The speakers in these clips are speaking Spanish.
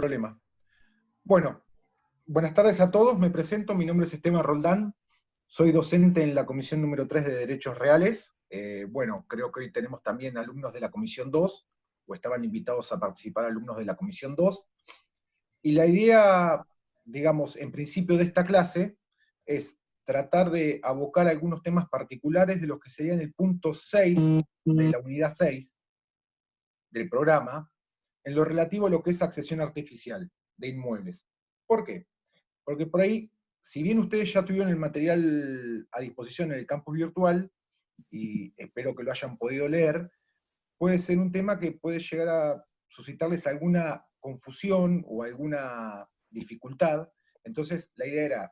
problema. Bueno, buenas tardes a todos, me presento, mi nombre es Esteban Roldán, soy docente en la comisión número 3 de Derechos Reales. Bueno, creo que hoy tenemos también alumnos de la comisión 2, o estaban invitados a participar alumnos de la comisión 2, y la idea, digamos, en principio de esta clase, es tratar de abocar algunos temas particulares de los que serían el punto 6 de la unidad 6 del programa, en lo relativo a lo que es accesión artificial de inmuebles. ¿Por qué? Porque por ahí, si bien ustedes ya tuvieron el material a disposición en el campus virtual, y espero que lo hayan podido leer, puede ser un tema que puede llegar a suscitarles alguna confusión o alguna dificultad. Entonces, la idea era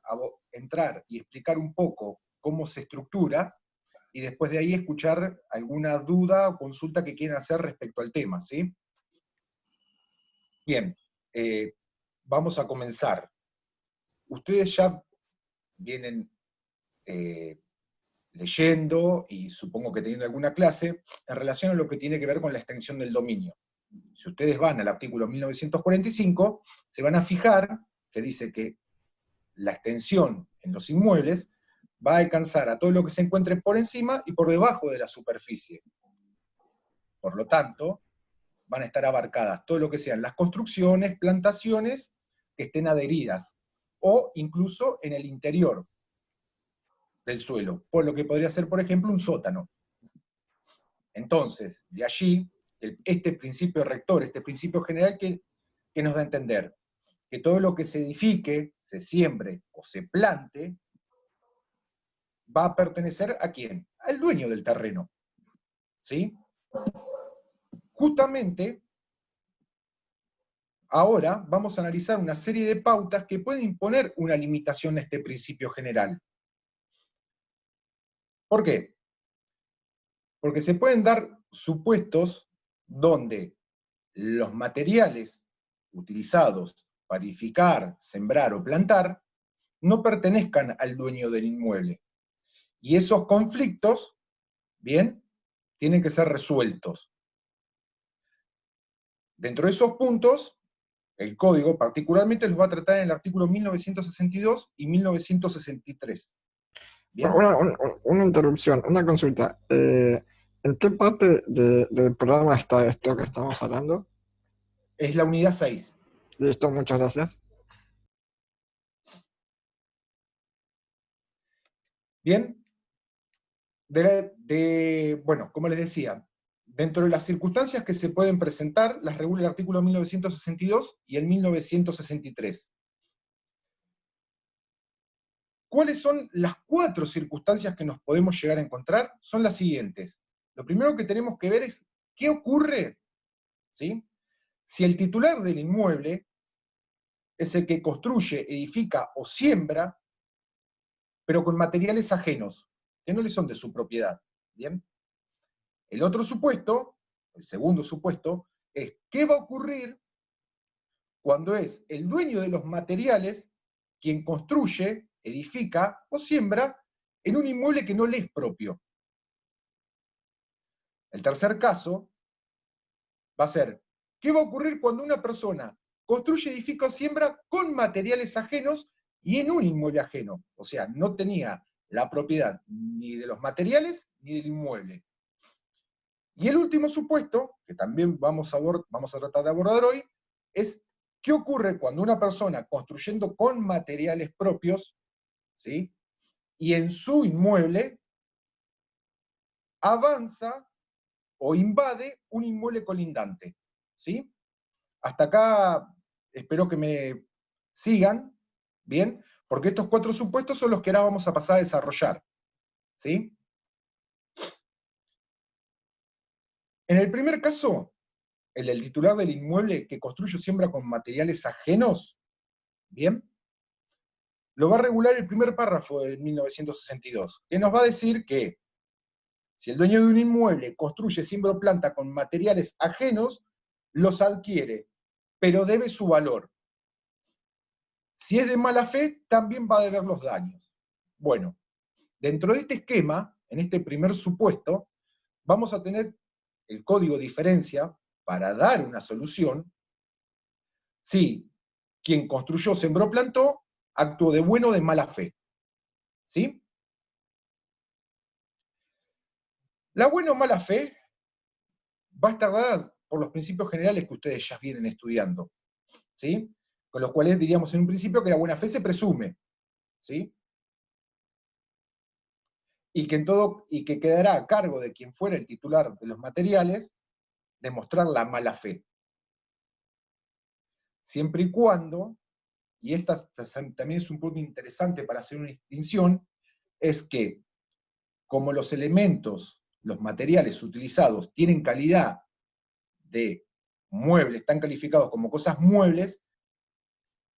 entrar y explicar un poco cómo se estructura, y después de ahí escuchar alguna duda o consulta que quieran hacer respecto al tema, ¿sí? Bien, vamos a comenzar. Ustedes ya vienen leyendo y supongo que teniendo alguna clase en relación a lo que tiene que ver con la extensión del dominio. Si ustedes van al artículo 1945, se van a fijar que dice que la extensión en los inmuebles va a alcanzar a todo lo que se encuentre por encima y por debajo de la superficie. Por lo tanto, van a estar abarcadas todo lo que sean las construcciones, plantaciones que estén adheridas, o incluso en el interior del suelo, por lo que podría ser, por ejemplo, un sótano. Entonces, de allí, este principio rector, este principio general que nos da a entender que todo lo que se edifique, se siembre o se plante, va a pertenecer ¿a quién? Al dueño del terreno. ¿Sí? Justamente, ahora vamos a analizar una serie de pautas que pueden imponer una limitación a este principio general. ¿Por qué? Porque se pueden dar supuestos donde los materiales utilizados para edificar, sembrar o plantar no pertenezcan al dueño del inmueble. Y esos conflictos, bien, tienen que ser resueltos. Dentro de esos puntos, el código particularmente los va a tratar en el artículo 1962 y 1963. ¿Bien? Una interrupción, una consulta. ¿En qué parte del programa está esto que estamos hablando? Es la unidad 6. Listo, muchas gracias. Bien. Bueno, como les decía, dentro de las circunstancias que se pueden presentar, las regula el artículo 1962 y el 1963. ¿Cuáles son las 4 circunstancias que nos podemos llegar a encontrar? Son las siguientes. Lo primero que tenemos que ver es qué ocurre, ¿sí?, si el titular del inmueble es el que construye, edifica o siembra, pero con materiales ajenos, que no le son de su propiedad. ¿Bien? El otro supuesto, el segundo supuesto, es qué va a ocurrir cuando es el dueño de los materiales quien construye, edifica o siembra en un inmueble que no le es propio. El tercer caso va a ser qué va a ocurrir cuando una persona construye, edifica o siembra con materiales ajenos y en un inmueble ajeno. O sea, no tenía la propiedad ni de los materiales ni del inmueble. Y el último supuesto, que también vamos a tratar de abordar hoy, es qué ocurre cuando una persona construyendo con materiales propios, ¿sí?, y en su inmueble avanza o invade un inmueble colindante. ¿Sí? Hasta acá espero que me sigan, ¿bien? Porque estos 4 supuestos son los que ahora vamos a pasar a desarrollar. ¿Sí? En el primer caso, el del titular del inmueble que construye o siembra con materiales ajenos, ¿bien?, lo va a regular el primer párrafo del 1962, que nos va a decir que si el dueño de un inmueble construye, siembra o planta con materiales ajenos, los adquiere, pero debe su valor. Si es de mala fe, también va a deber los daños. Bueno, dentro de este esquema, en este primer supuesto, vamos a tener el código diferencia para dar una solución si quien construyó, sembró, plantó, actuó de buena o de mala fe. ¿Sí? La buena o mala fe va a estar dada por los principios generales que ustedes ya vienen estudiando. ¿Sí? Con los cuales diríamos en un principio que la buena fe se presume. ¿Sí? Y que quedará a cargo de quien fuera el titular de los materiales demostrar la mala fe. Siempre y cuando, y esta también es un punto interesante para hacer una distinción, es que como los elementos, los materiales utilizados tienen calidad de muebles, están calificados como cosas muebles,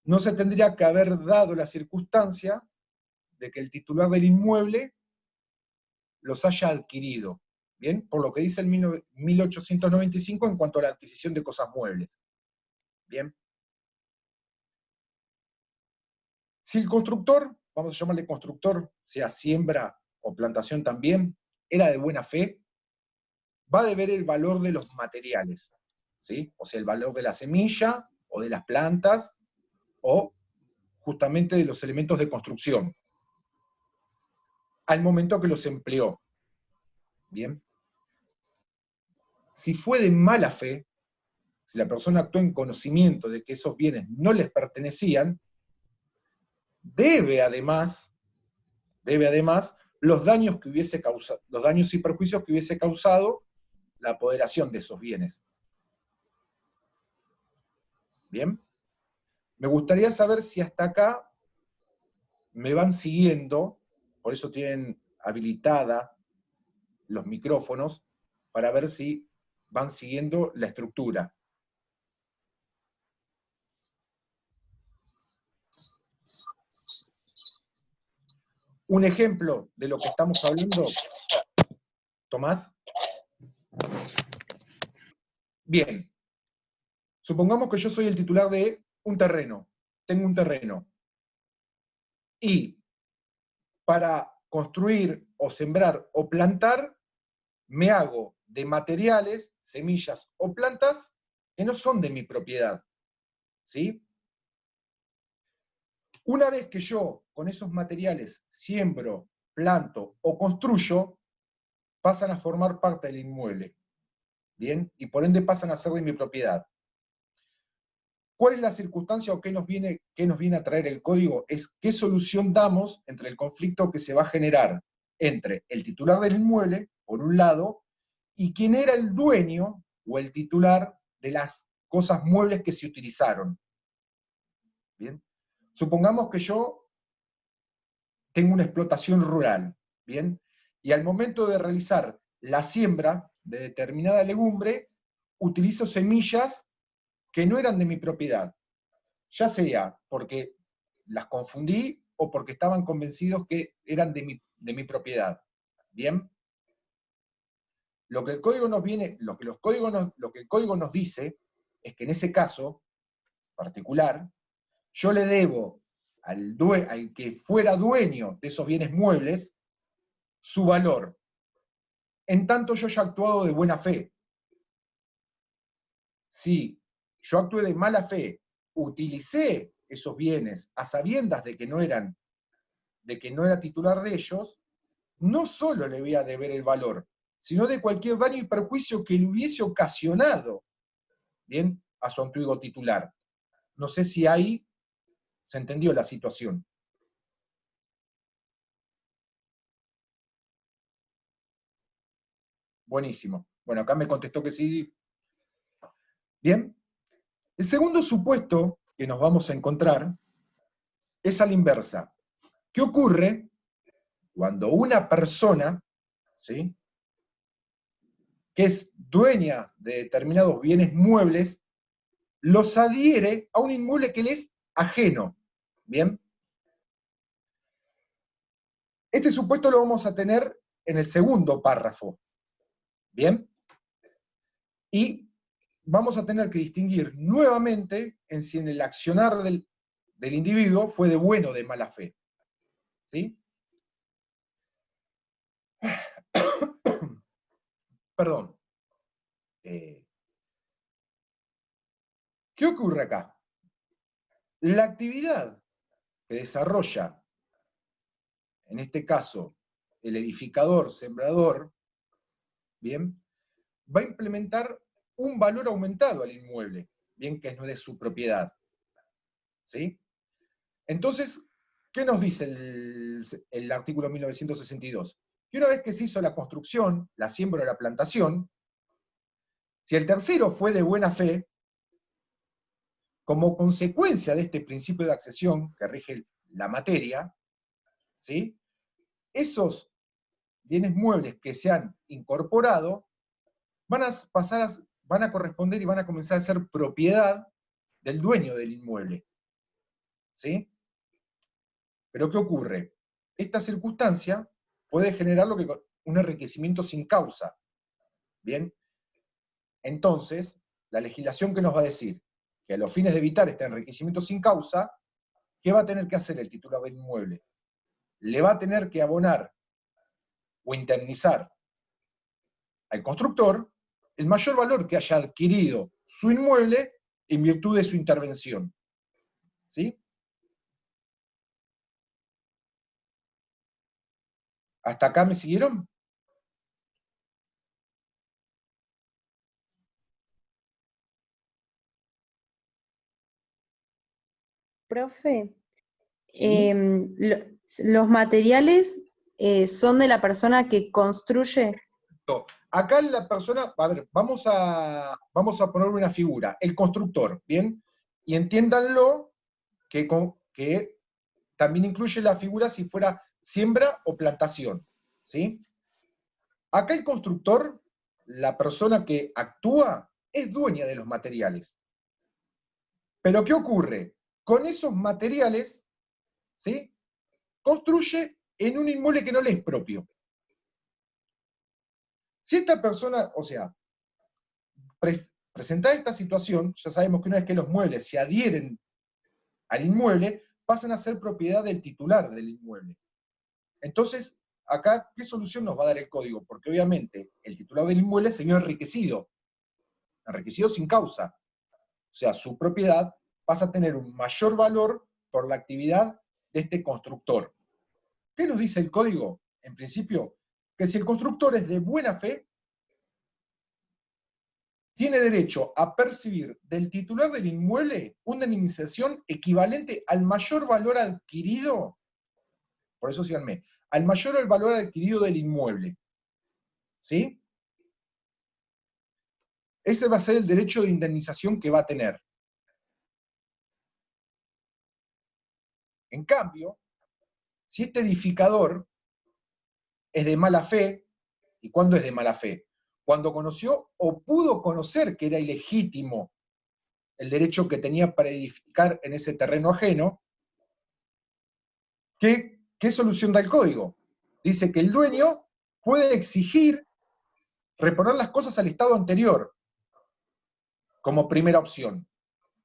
no se tendría que haber dado la circunstancia de que el titular del inmueble los haya adquirido, ¿bien? Por lo que dice el 1895 en cuanto a la adquisición de cosas muebles, ¿bien? Si el constructor, vamos a llamarle constructor, sea siembra o plantación también, era de buena fe, va a deber el valor de los materiales, ¿sí? O sea, el valor de la semilla o de las plantas o justamente de los elementos de construcción al momento que los empleó. Bien. Si fue de mala fe, si la persona actuó en conocimiento de que esos bienes no les pertenecían, debe además los daños que hubiese causado, los daños y perjuicios que hubiese causado la apoderación de esos bienes. Bien. Me gustaría saber si hasta acá me van siguiendo, por eso tienen habilitada los micrófonos, para ver si van siguiendo la estructura. Un ejemplo de lo que estamos hablando, Tomás. Bien, supongamos que yo soy el titular de un terreno, tengo un terreno, y para construir o sembrar o plantar, me hago de materiales, semillas o plantas que no son de mi propiedad. ¿Sí? Una vez que yo con esos materiales siembro, planto o construyo, pasan a formar parte del inmueble. ¿Bien? Y por ende pasan a ser de mi propiedad. ¿Cuál es la circunstancia o qué nos viene a traer el código? Es qué solución damos entre el conflicto que se va a generar entre el titular del inmueble, por un lado, y quién era el dueño o el titular de las cosas muebles que se utilizaron. ¿Bien? Supongamos que yo tengo una explotación rural, ¿bien? Y al momento de realizar la siembra de determinada legumbre, utilizo semillas que no eran de mi propiedad, ya sea porque las confundí o porque estaban convencidos que eran de mi propiedad. ¿Bien? Lo que el código nos viene, lo que el código nos dice es que en ese caso particular, yo le debo al que fuera dueño de esos bienes muebles su valor. En tanto yo ya he actuado de buena fe. Si yo actué de mala fe, utilicé esos bienes a sabiendas de que no era titular de ellos, no solo le voy a deber el valor, sino de cualquier daño y perjuicio que le hubiese ocasionado, ¿bien?, a su antiguo titular. No sé si ahí se entendió la situación. Buenísimo. Bueno, acá me contestó que sí. Bien. El segundo supuesto que nos vamos a encontrar es a la inversa. ¿Qué ocurre cuando una persona, ¿sí?, que es dueña de determinados bienes muebles, los adhiere a un inmueble que le es ajeno? ¿Bien? Este supuesto lo vamos a tener en el segundo párrafo. ¿Bien? Y vamos a tener que distinguir nuevamente en si en el accionar del individuo fue de buena o de mala fe. ¿Sí? Perdón. ¿Qué ocurre acá? La actividad que desarrolla, en este caso, el edificador, sembrador, bien, va a implementar un valor aumentado al inmueble, bien que no es de su propiedad. ¿Sí? Entonces, ¿qué nos dice el artículo 1962? Que una vez que se hizo la construcción, la siembra o la plantación, si el tercero fue de buena fe, como consecuencia de este principio de accesión que rige la materia, ¿sí? Esos bienes muebles que se han incorporado van a corresponder y van a comenzar a ser propiedad del dueño del inmueble. ¿Sí? Pero ¿qué ocurre? Esta circunstancia puede generar un enriquecimiento sin causa. Bien, entonces, la legislación que nos va a decir que a los fines de evitar este enriquecimiento sin causa, ¿qué va a tener que hacer el titular del inmueble? Le va a tener que abonar o indemnizar al constructor el mayor valor que haya adquirido su inmueble en virtud de su intervención. ¿Sí? ¿Hasta acá me siguieron? Profe, ¿Sí? los materiales son de la persona que construye. Acá la persona, a ver, vamos a poner una figura, el constructor, ¿bien? Y entiéndanlo que también incluye la figura si fuera siembra o plantación, ¿sí? Acá el constructor, la persona que actúa, es dueña de los materiales. Pero ¿qué ocurre? Con esos materiales, ¿sí? Construye en un inmueble que no le es propio. Si esta persona, o sea, presentada esta situación, ya sabemos que una vez que los muebles se adhieren al inmueble, pasan a ser propiedad del titular del inmueble. Entonces, acá, ¿qué solución nos va a dar el código? Porque obviamente el titular del inmueble se vio enriquecido sin causa. O sea, su propiedad pasa a tener un mayor valor por la actividad de este constructor. ¿Qué nos dice el código? En principio, que si el constructor es de buena fe, tiene derecho a percibir del titular del inmueble una indemnización equivalente al mayor valor adquirido, por eso síganme, al mayor valor adquirido del inmueble. ¿Sí? Ese va a ser el derecho de indemnización que va a tener. En cambio, si este edificador es de mala fe, ¿y cuándo es de mala fe? Cuando conoció o pudo conocer que era ilegítimo el derecho que tenía para edificar en ese terreno ajeno, ¿qué solución da el código? Dice que el dueño puede exigir reponer las cosas al estado anterior como primera opción.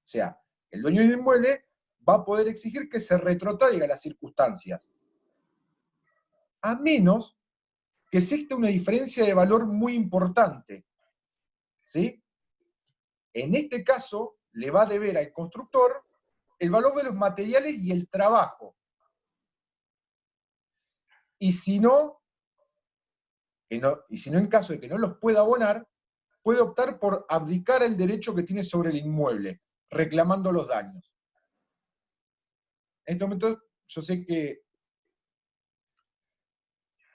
O sea, el dueño del inmueble va a poder exigir que se retrotraiga las circunstancias, a menos que exista una diferencia de valor muy importante. ¿Sí? En este caso, le va a deber al constructor el valor de los materiales y el trabajo. Y si no, en caso de que no los pueda abonar, puede optar por abdicar el derecho que tiene sobre el inmueble, reclamando los daños. En este momento, yo sé que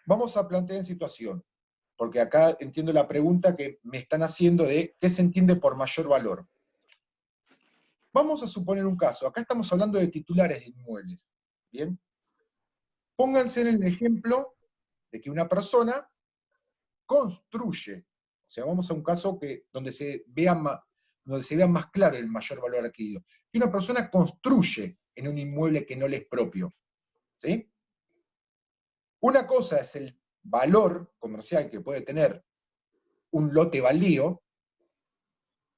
vamos a plantear en situación, porque acá entiendo la pregunta que me están haciendo de qué se entiende por mayor valor. Vamos a suponer un caso. Acá estamos hablando de titulares de inmuebles. ¿Bien? Pónganse en el ejemplo de que una persona construye, o sea, vamos a un caso donde se vea más claro el mayor valor adquirido, que una persona construye en un inmueble que no le es propio. ¿Sí? Una cosa es el valor comercial que puede tener un lote baldío,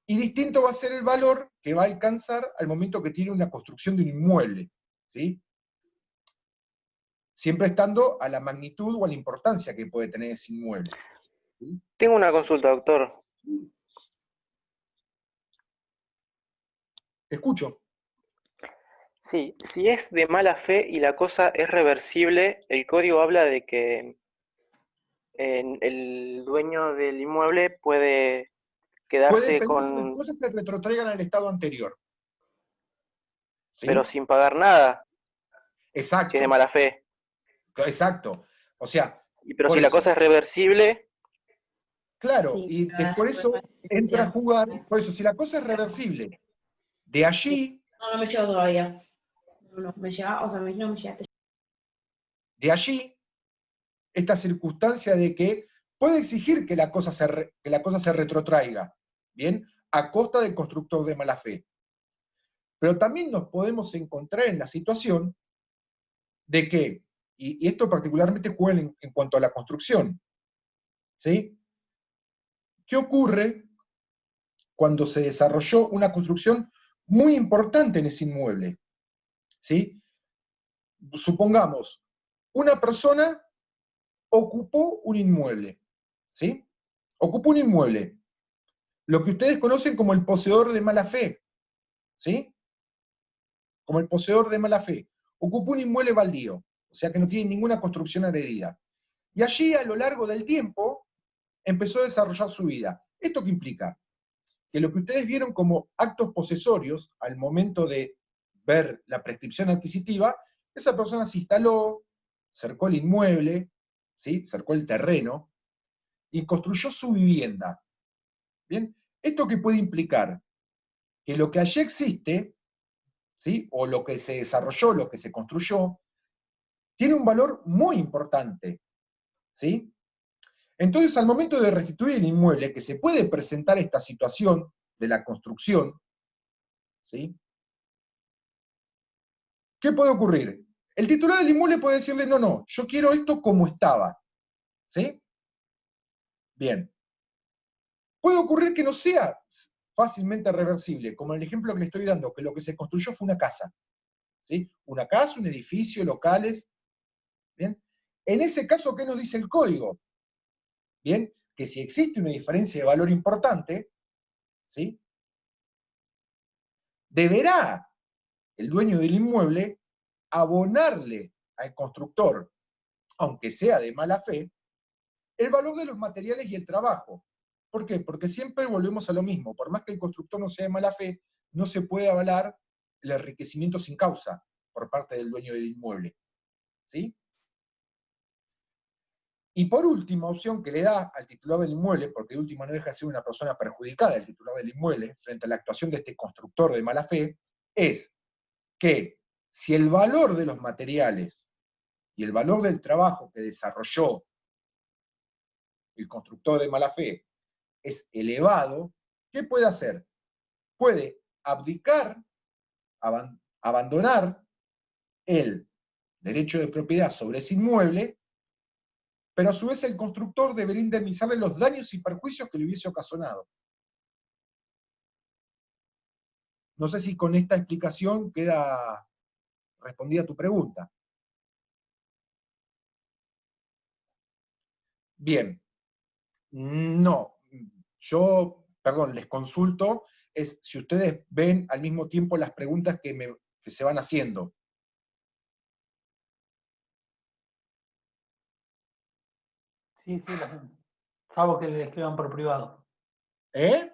y distinto va a ser el valor que va a alcanzar al momento que tiene una construcción de un inmueble. ¿Sí? Siempre estando a la magnitud o a la importancia que puede tener ese inmueble. ¿Sí? Tengo una consulta, doctor. Te escucho. Sí, si es de mala fe y la cosa es reversible, el código habla de que el dueño del inmueble puede Puede quedarse pedir que las con, cosas se retrotraigan al estado anterior. pero ¿Sí? sin pagar nada, si es de Exacto, mala fe. exacto. O sea, Pero por si la eso. cosa es reversible, Claro, Sí, y por después eso más entra a ejecución. jugar, por eso, si la cosa es reversible, de Sí. allí, No, no me llegó todavía. No, no, me llega, o sea, no me llega. de allí, esta circunstancia de que puede exigir que que la cosa se retrotraiga, ¿bien? A costa del constructor de mala fe. Pero también nos podemos encontrar en la situación de que, y esto particularmente juega en cuanto a la construcción, ¿sí? ¿Qué ocurre cuando se desarrolló una construcción muy importante en ese inmueble? ¿Sí? Supongamos, una persona ocupó un inmueble, ¿sí? Ocupó un inmueble, lo que ustedes conocen como el poseedor de mala fe, ¿sí? Como el poseedor de mala fe. Ocupó un inmueble baldío, o sea que no tiene ninguna construcción agredida. Y allí, a lo largo del tiempo, empezó a desarrollar su vida. ¿Esto qué implica? Que lo que ustedes vieron como actos posesorios al momento de ver la prescripción adquisitiva, esa persona se instaló, cercó el inmueble, ¿sí? Cercó el terreno y construyó su vivienda. ¿Bien? ¿Esto qué puede implicar? Que lo que allí existe, ¿sí? O lo que se desarrolló, lo que se construyó, tiene un valor muy importante. ¿Sí? Entonces, al momento de restituir el inmueble, que se puede presentar esta situación de la construcción, ¿sí? ¿Qué puede ocurrir? El titular del inmueble puede decirle, no, no, yo quiero esto como estaba. ¿Sí? Bien. Puede ocurrir que no sea fácilmente reversible, como en el ejemplo que le estoy dando, que lo que se construyó fue una casa. ¿Sí? Una casa, un edificio, locales. ¿Bien? En ese caso, ¿qué nos dice el código? Bien, que si existe una diferencia de valor importante, ¿sí? Deberá el dueño del inmueble abonarle al constructor, aunque sea de mala fe, el valor de los materiales y el trabajo. ¿Por qué? Porque siempre volvemos a lo mismo. Por más que el constructor no sea de mala fe, no se puede avalar el enriquecimiento sin causa por parte del dueño del inmueble. ¿Sí? Y por última opción que le da al titular del inmueble, porque de última no deja de ser una persona perjudicada el titular del inmueble frente a la actuación de este constructor de mala fe, es que si el valor de los materiales y el valor del trabajo que desarrolló el constructor de mala fe es elevado, ¿qué puede hacer? Puede abdicar, abandonar el derecho de propiedad sobre ese inmueble, pero a su vez el constructor debería indemnizarle los daños y perjuicios que le hubiese ocasionado. No sé si con esta explicación queda respondida tu pregunta. Bien, no, perdón, les consulto, es si ustedes ven al mismo tiempo las preguntas que se van haciendo. Sí, sí, las vemos. Salvo que le escriban por privado. ¿Eh?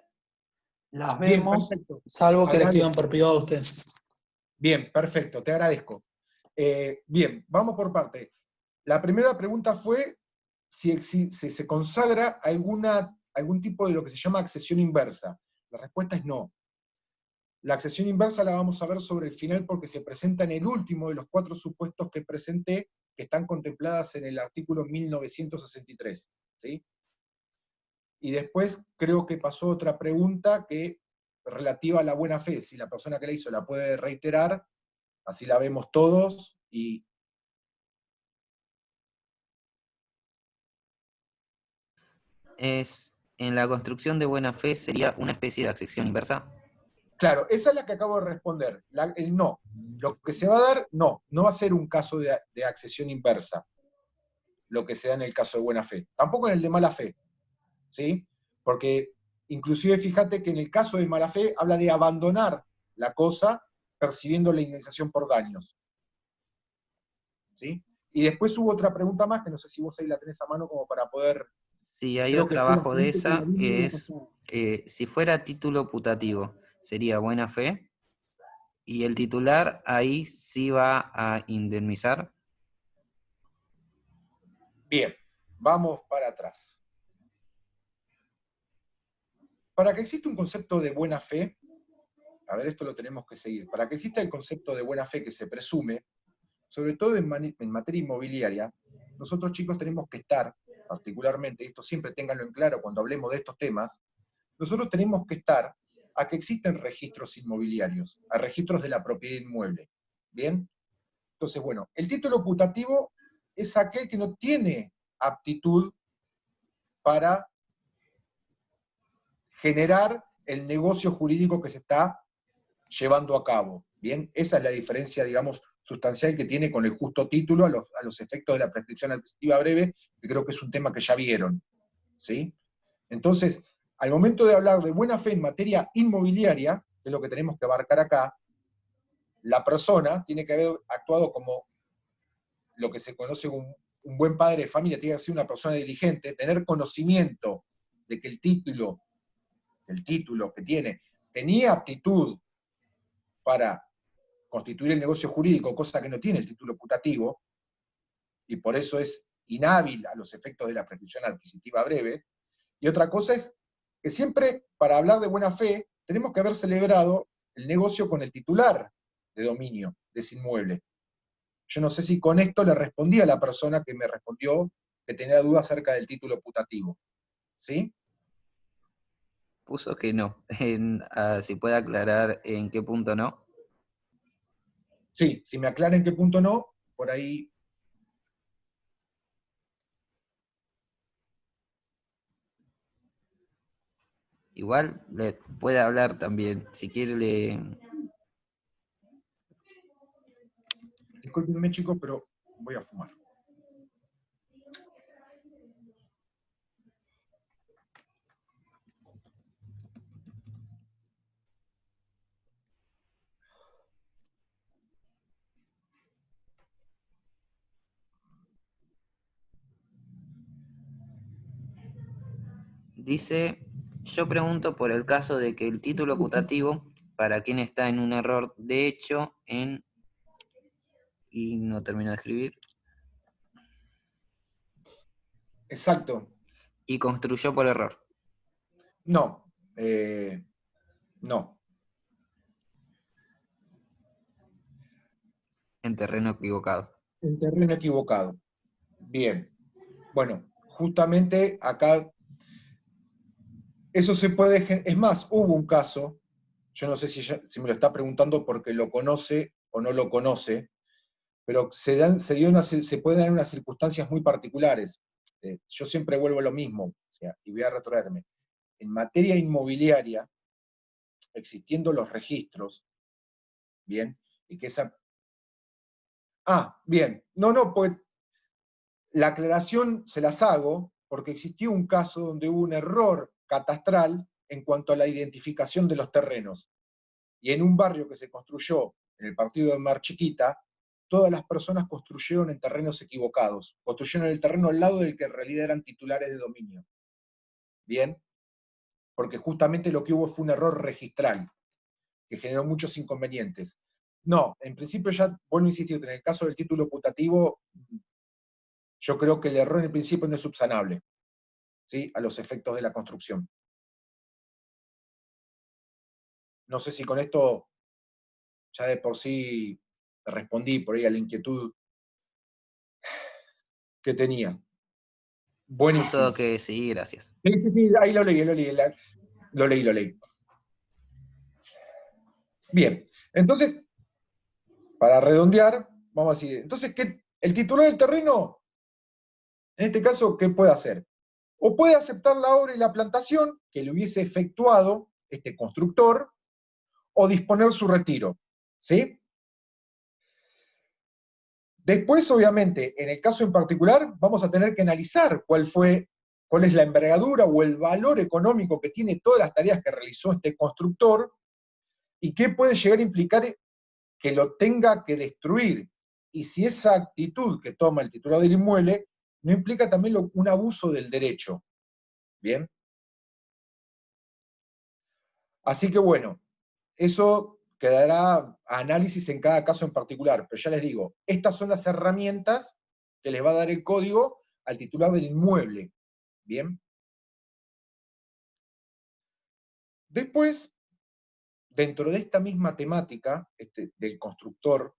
Las Bien, vemos, perfecto. salvo que le escriban Agradezco. por privado a usted. Bien, perfecto, te agradezco. Bien, vamos por parte. La primera pregunta fue si se consagra algún tipo de lo que se llama accesión inversa. La respuesta es no. La accesión inversa la vamos a ver sobre el final porque se presenta en el último de los 4 supuestos que presenté, que están contempladas en el artículo 1963. ¿Sí? Y después creo que pasó otra pregunta que relativa a la buena fe. Si la persona que la hizo la puede reiterar, así la vemos todos y Es, en la construcción de buena fe sería una especie de accesión inversa. claro, esa es la que acabo de responder, el no. Lo que se va a dar, no va a ser un caso de accesión inversa, lo que se da en el caso de buena fe. Tampoco en el de mala fe, ¿sí? Porque inclusive fíjate que en el caso de mala fe habla de abandonar la cosa percibiendo la indemnización por daños. ¿Sí? Y después hubo otra pregunta más, que no sé si vos ahí la tenés a mano como para poder... Sí, hay Creo que otra fue la abajo de pregunta que la esa vimos que la es, pasada. si fuera título putativo, ¿sería buena fe? ¿Y el titular ahí sí va a indemnizar? Bien, vamos para atrás. Para que exista un concepto de buena fe, a ver, esto lo tenemos que seguir. Para que exista el concepto de buena fe que se presume, sobre todo en materia inmobiliaria, nosotros chicos tenemos que estar, particularmente, y esto siempre ténganlo en claro cuando hablemos de estos temas, nosotros tenemos que estar a que existen registros inmobiliarios, a registros de la propiedad inmueble. ¿Bien? Entonces, bueno, el título putativo es aquel que no tiene aptitud para generar el negocio jurídico que se está llevando a cabo. Bien, esa es la diferencia, digamos, sustancial que tiene con el justo título a los efectos de la prescripción adquisitiva breve, que creo que es un tema que ya vieron. ¿Sí? Entonces, al momento de hablar de buena fe en materia inmobiliaria, que es lo que tenemos que abarcar acá, la persona tiene que haber actuado como lo que se conoce como un buen padre de familia, tiene que ser una persona diligente, tener conocimiento de que el título que tiene tenía aptitud para constituir el negocio jurídico, cosa que no tiene el título putativo, y por eso es inhábil a los efectos de la prescripción adquisitiva breve. Y otra cosa es que siempre, para hablar de buena fe, tenemos que haber celebrado el negocio con el titular de dominio de ese inmueble. Yo no sé si con esto le respondí a la persona que me respondió que tenía duda acerca del título putativo. ¿Sí? Puso que no. Si puede aclarar en qué punto no. Sí, si me aclara en qué punto no, por ahí. Igual le puede hablar también. Si quiere Discúlpenme, chicos, pero voy a fumar. Dice, yo pregunto por el caso de que el título putativo, para quien está en un error de hecho y no termino de escribir, Exacto. y construyó por error. No. No. En terreno equivocado. En terreno equivocado. Bien. Bueno, justamente acá eso se puede... Es más, hubo un caso, yo no sé si me lo está preguntando porque lo conoce o no lo conoce, pero se pueden dar unas circunstancias muy particulares. Yo siempre vuelvo a lo mismo, o sea, y voy a retrotraerme. En materia inmobiliaria, existiendo los registros, ¿bien? Y que esa... Ah, bien. No, pues la aclaración se las hago porque existió un caso donde hubo un error catastral en cuanto a la identificación de los terrenos. Y en un barrio que se construyó en el partido de Mar Chiquita, todas las personas construyeron en terrenos equivocados. Construyeron el terreno al lado del que en realidad eran titulares de dominio. Bien, porque justamente lo que hubo fue un error registral, que generó muchos inconvenientes. No, en principio ya, vuelvo a insistir, en el caso del título putativo, yo creo que el error en el principio no es subsanable, ¿sí? A los efectos de la construcción. No sé si con esto ya de por sí respondí por ahí a la inquietud que tenía. Buenísimo. Puso que sí, gracias. Sí, ahí lo leí. Bien, entonces, para redondear, vamos a decir, entonces, el titular del terreno, en este caso, ¿qué puede hacer? O puede aceptar la obra y la plantación que le hubiese efectuado este constructor, o disponer su retiro, ¿sí? Después, obviamente, en el caso en particular, vamos a tener que analizar cuál es la envergadura o el valor económico que tiene todas las tareas que realizó este constructor y qué puede llegar a implicar que lo tenga que destruir, y si esa actitud que toma el titular del inmueble no implica también un abuso del derecho. ¿Bien? Así que bueno, eso quedará a análisis en cada caso en particular, pero ya les digo, estas son las herramientas que les va a dar el código al titular del inmueble. ¿Bien? Después, dentro de esta misma temática del constructor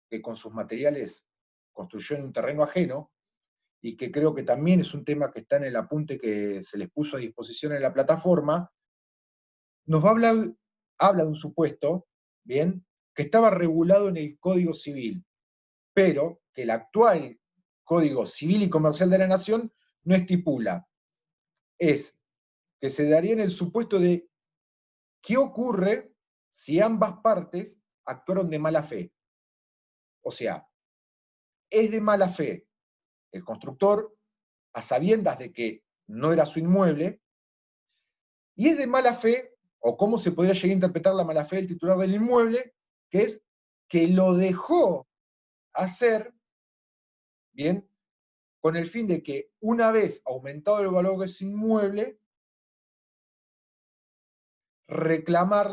que con sus materiales construyó en un terreno ajeno, y que creo que también es un tema que está en el apunte que se les puso a disposición en la plataforma, nos va a habla de un supuesto, ¿bien?, que estaba regulado en el Código Civil, pero que el actual Código Civil y Comercial de la Nación no estipula. Es que se daría en el supuesto de qué ocurre si ambas partes actuaron de mala fe. O sea, es de mala fe el constructor, a sabiendas de que no era su inmueble, y es de mala fe, o cómo se podría llegar a interpretar la mala fe del titular del inmueble, que es que lo dejó hacer, ¿bien?, con el fin de que una vez aumentado el valor de ese inmueble, reclamar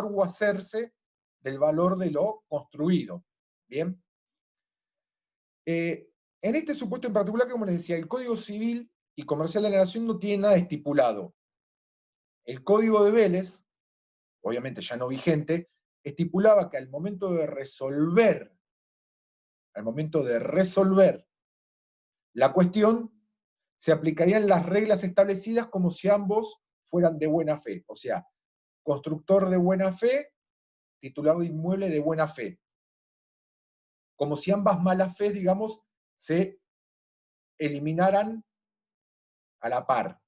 o hacerse del valor de lo construido. ¿Bien? En este supuesto en particular, como les decía, el Código Civil y Comercial de la Nación no tiene nada estipulado. El Código de Vélez, obviamente ya no vigente, estipulaba que al momento de resolver la cuestión, se aplicarían las reglas establecidas como si ambos fueran de buena fe. O sea, constructor de buena fe, titular de inmueble de buena fe. Como si ambas malas fe, digamos, se eliminaran a la par.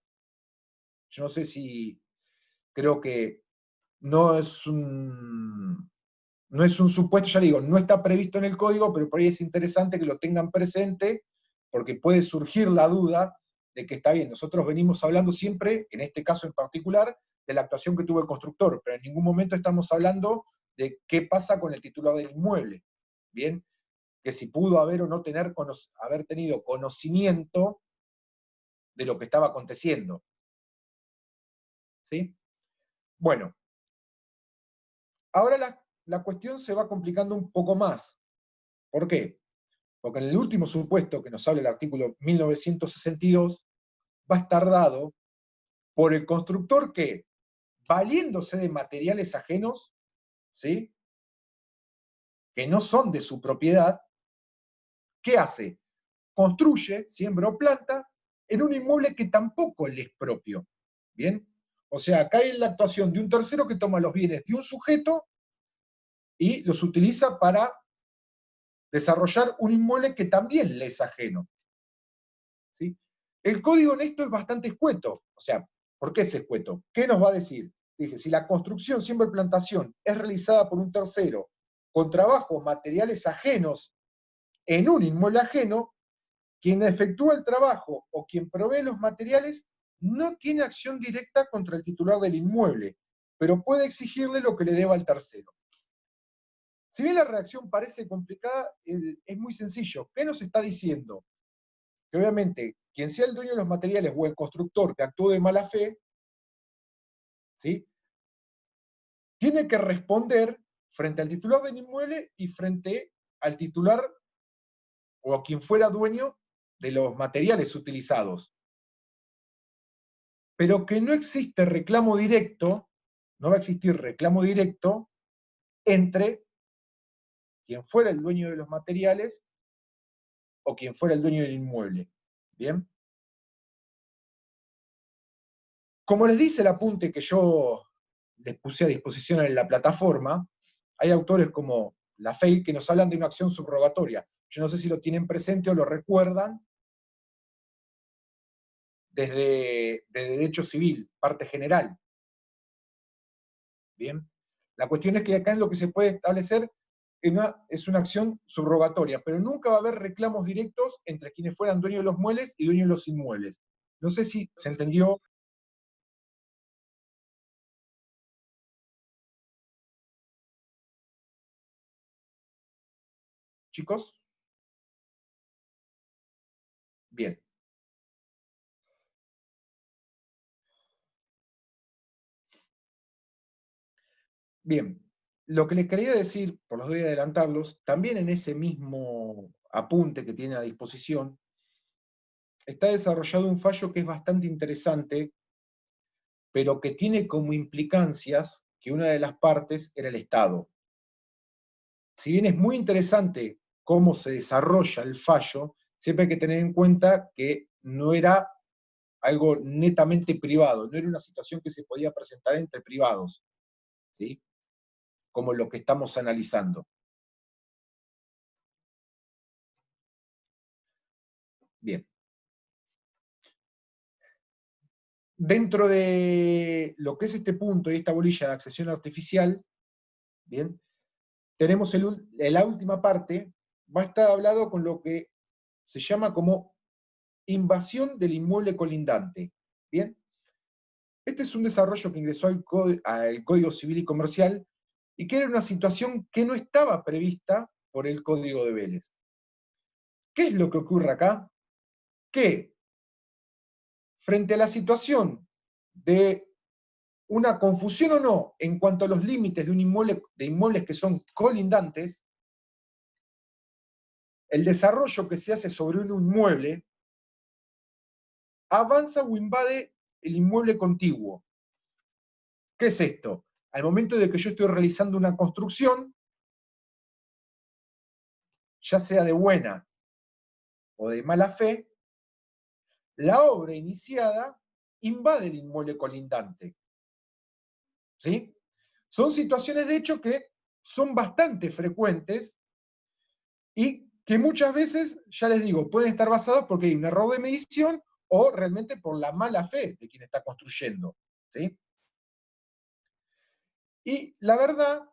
Yo no sé si creo que no es un supuesto, ya digo, no está previsto en el código, pero por ahí es interesante que lo tengan presente, porque puede surgir la duda de que está bien, nosotros venimos hablando siempre, en este caso en particular, de la actuación que tuvo el constructor, pero en ningún momento estamos hablando de qué pasa con el titular del inmueble. Bien, que si pudo haber o no haber tenido conocimiento de lo que estaba aconteciendo. ¿Sí? Bueno, ahora la cuestión se va complicando un poco más. ¿Por qué? Porque en el último supuesto que nos habla el artículo 1962, va a estar dado por el constructor que, valiéndose de materiales ajenos, ¿sí?, que no son de su propiedad, ¿qué hace? Construye, siembra o planta en un inmueble que tampoco le es propio. ¿Bien? O sea, acá hay la actuación de un tercero que toma los bienes de un sujeto y los utiliza para desarrollar un inmueble que también le es ajeno. ¿Sí? El código en esto es bastante escueto. O sea, ¿por qué es escueto? ¿Qué nos va a decir? Dice, si la construcción, siembra y plantación es realizada por un tercero con trabajos materiales ajenos en un inmueble ajeno, quien efectúa el trabajo o quien provee los materiales no tiene acción directa contra el titular del inmueble, pero puede exigirle lo que le deba al tercero. Si bien la redacción parece complicada, es muy sencillo. ¿Qué nos está diciendo? Que obviamente, quien sea el dueño de los materiales o el constructor que actuó de mala fe, ¿sí?, tiene que responder frente al titular del inmueble y frente al titular o a quien fuera dueño de los materiales utilizados. Pero que no existe reclamo directo, no va a existir reclamo directo entre quien fuera el dueño de los materiales o quien fuera el dueño del inmueble. ¿Bien? Como les dice el apunte que yo les puse a disposición en la plataforma, hay autores como Lafey que nos hablan de una acción subrogatoria. Yo no sé si lo tienen presente o lo recuerdan desde Derecho Civil, parte general. Bien. La cuestión es que acá en lo que se puede establecer es una acción subrogatoria, pero nunca va a haber reclamos directos entre quienes fueran dueños de los muebles y dueños de los inmuebles. No sé si se entendió chicos? Bien. Bien, lo que les quería decir, por los voy a adelantarlos, también en ese mismo apunte que tiene a disposición, está desarrollado un fallo que es bastante interesante, pero que tiene como implicancias que una de las partes era el Estado. Si bien es muy interesante cómo se desarrolla el fallo, siempre hay que tener en cuenta que no era algo netamente privado, no era una situación que se podía presentar entre privados, ¿sí? Como lo que estamos analizando. Bien. Dentro de lo que es este punto y esta bolilla de accesión artificial, bien, tenemos la última parte, va a estar hablado con lo que se llama como invasión del inmueble colindante. Bien, este es un desarrollo que ingresó al Código Civil y Comercial y que era una situación que no estaba prevista por el Código de Vélez. ¿Qué es lo que ocurre acá? Que frente a la situación de una confusión o no en cuanto a los límites de un inmueble, de inmuebles que son colindantes, el desarrollo que se hace sobre un inmueble avanza o invade el inmueble contiguo. ¿Qué es esto? Al momento de que yo estoy realizando una construcción, ya sea de buena o de mala fe, la obra iniciada invade el inmueble colindante. ¿Sí? Son situaciones, de hecho, que son bastante frecuentes y que muchas veces, ya les digo, pueden estar basados porque hay un error de medición o realmente por la mala fe de quien está construyendo. ¿Sí? Y la verdad,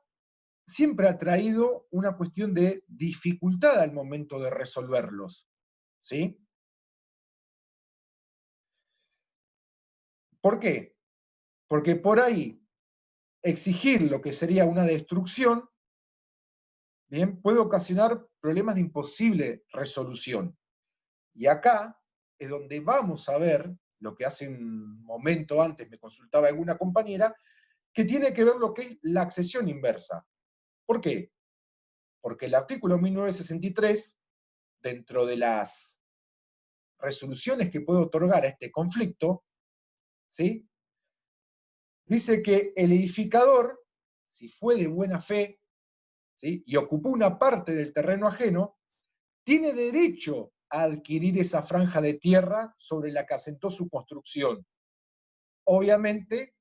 siempre ha traído una cuestión de dificultad al momento de resolverlos. ¿Sí? ¿Por qué? Porque por ahí exigir lo que sería una destrucción, bien, puede ocasionar problemas de imposible resolución. Y acá es donde vamos a ver lo que hace un momento antes me consultaba alguna compañera, que tiene que ver lo que es la accesión inversa. ¿Por qué? Porque el artículo 1963, dentro de las resoluciones que puede otorgar a este conflicto, ¿sí? Dice que el edificador, si fue de buena fe, ¿sí?, y ocupó una parte del terreno ajeno, tiene derecho a adquirir esa franja de tierra sobre la que asentó su construcción. Obviamente,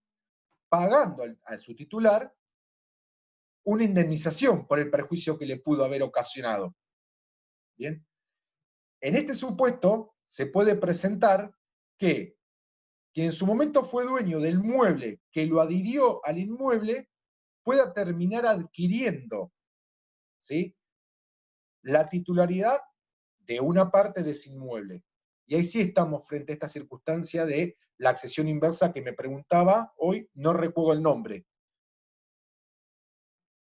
pagando a su titular una indemnización por el perjuicio que le pudo haber ocasionado. Bien. En este supuesto, se puede presentar que quien en su momento fue dueño del mueble que lo adhirió al inmueble pueda terminar adquiriendo, ¿sí?, la titularidad de una parte de ese inmueble. Y ahí sí estamos frente a esta circunstancia de la accesión inversa que me preguntaba hoy, no recuerdo el nombre.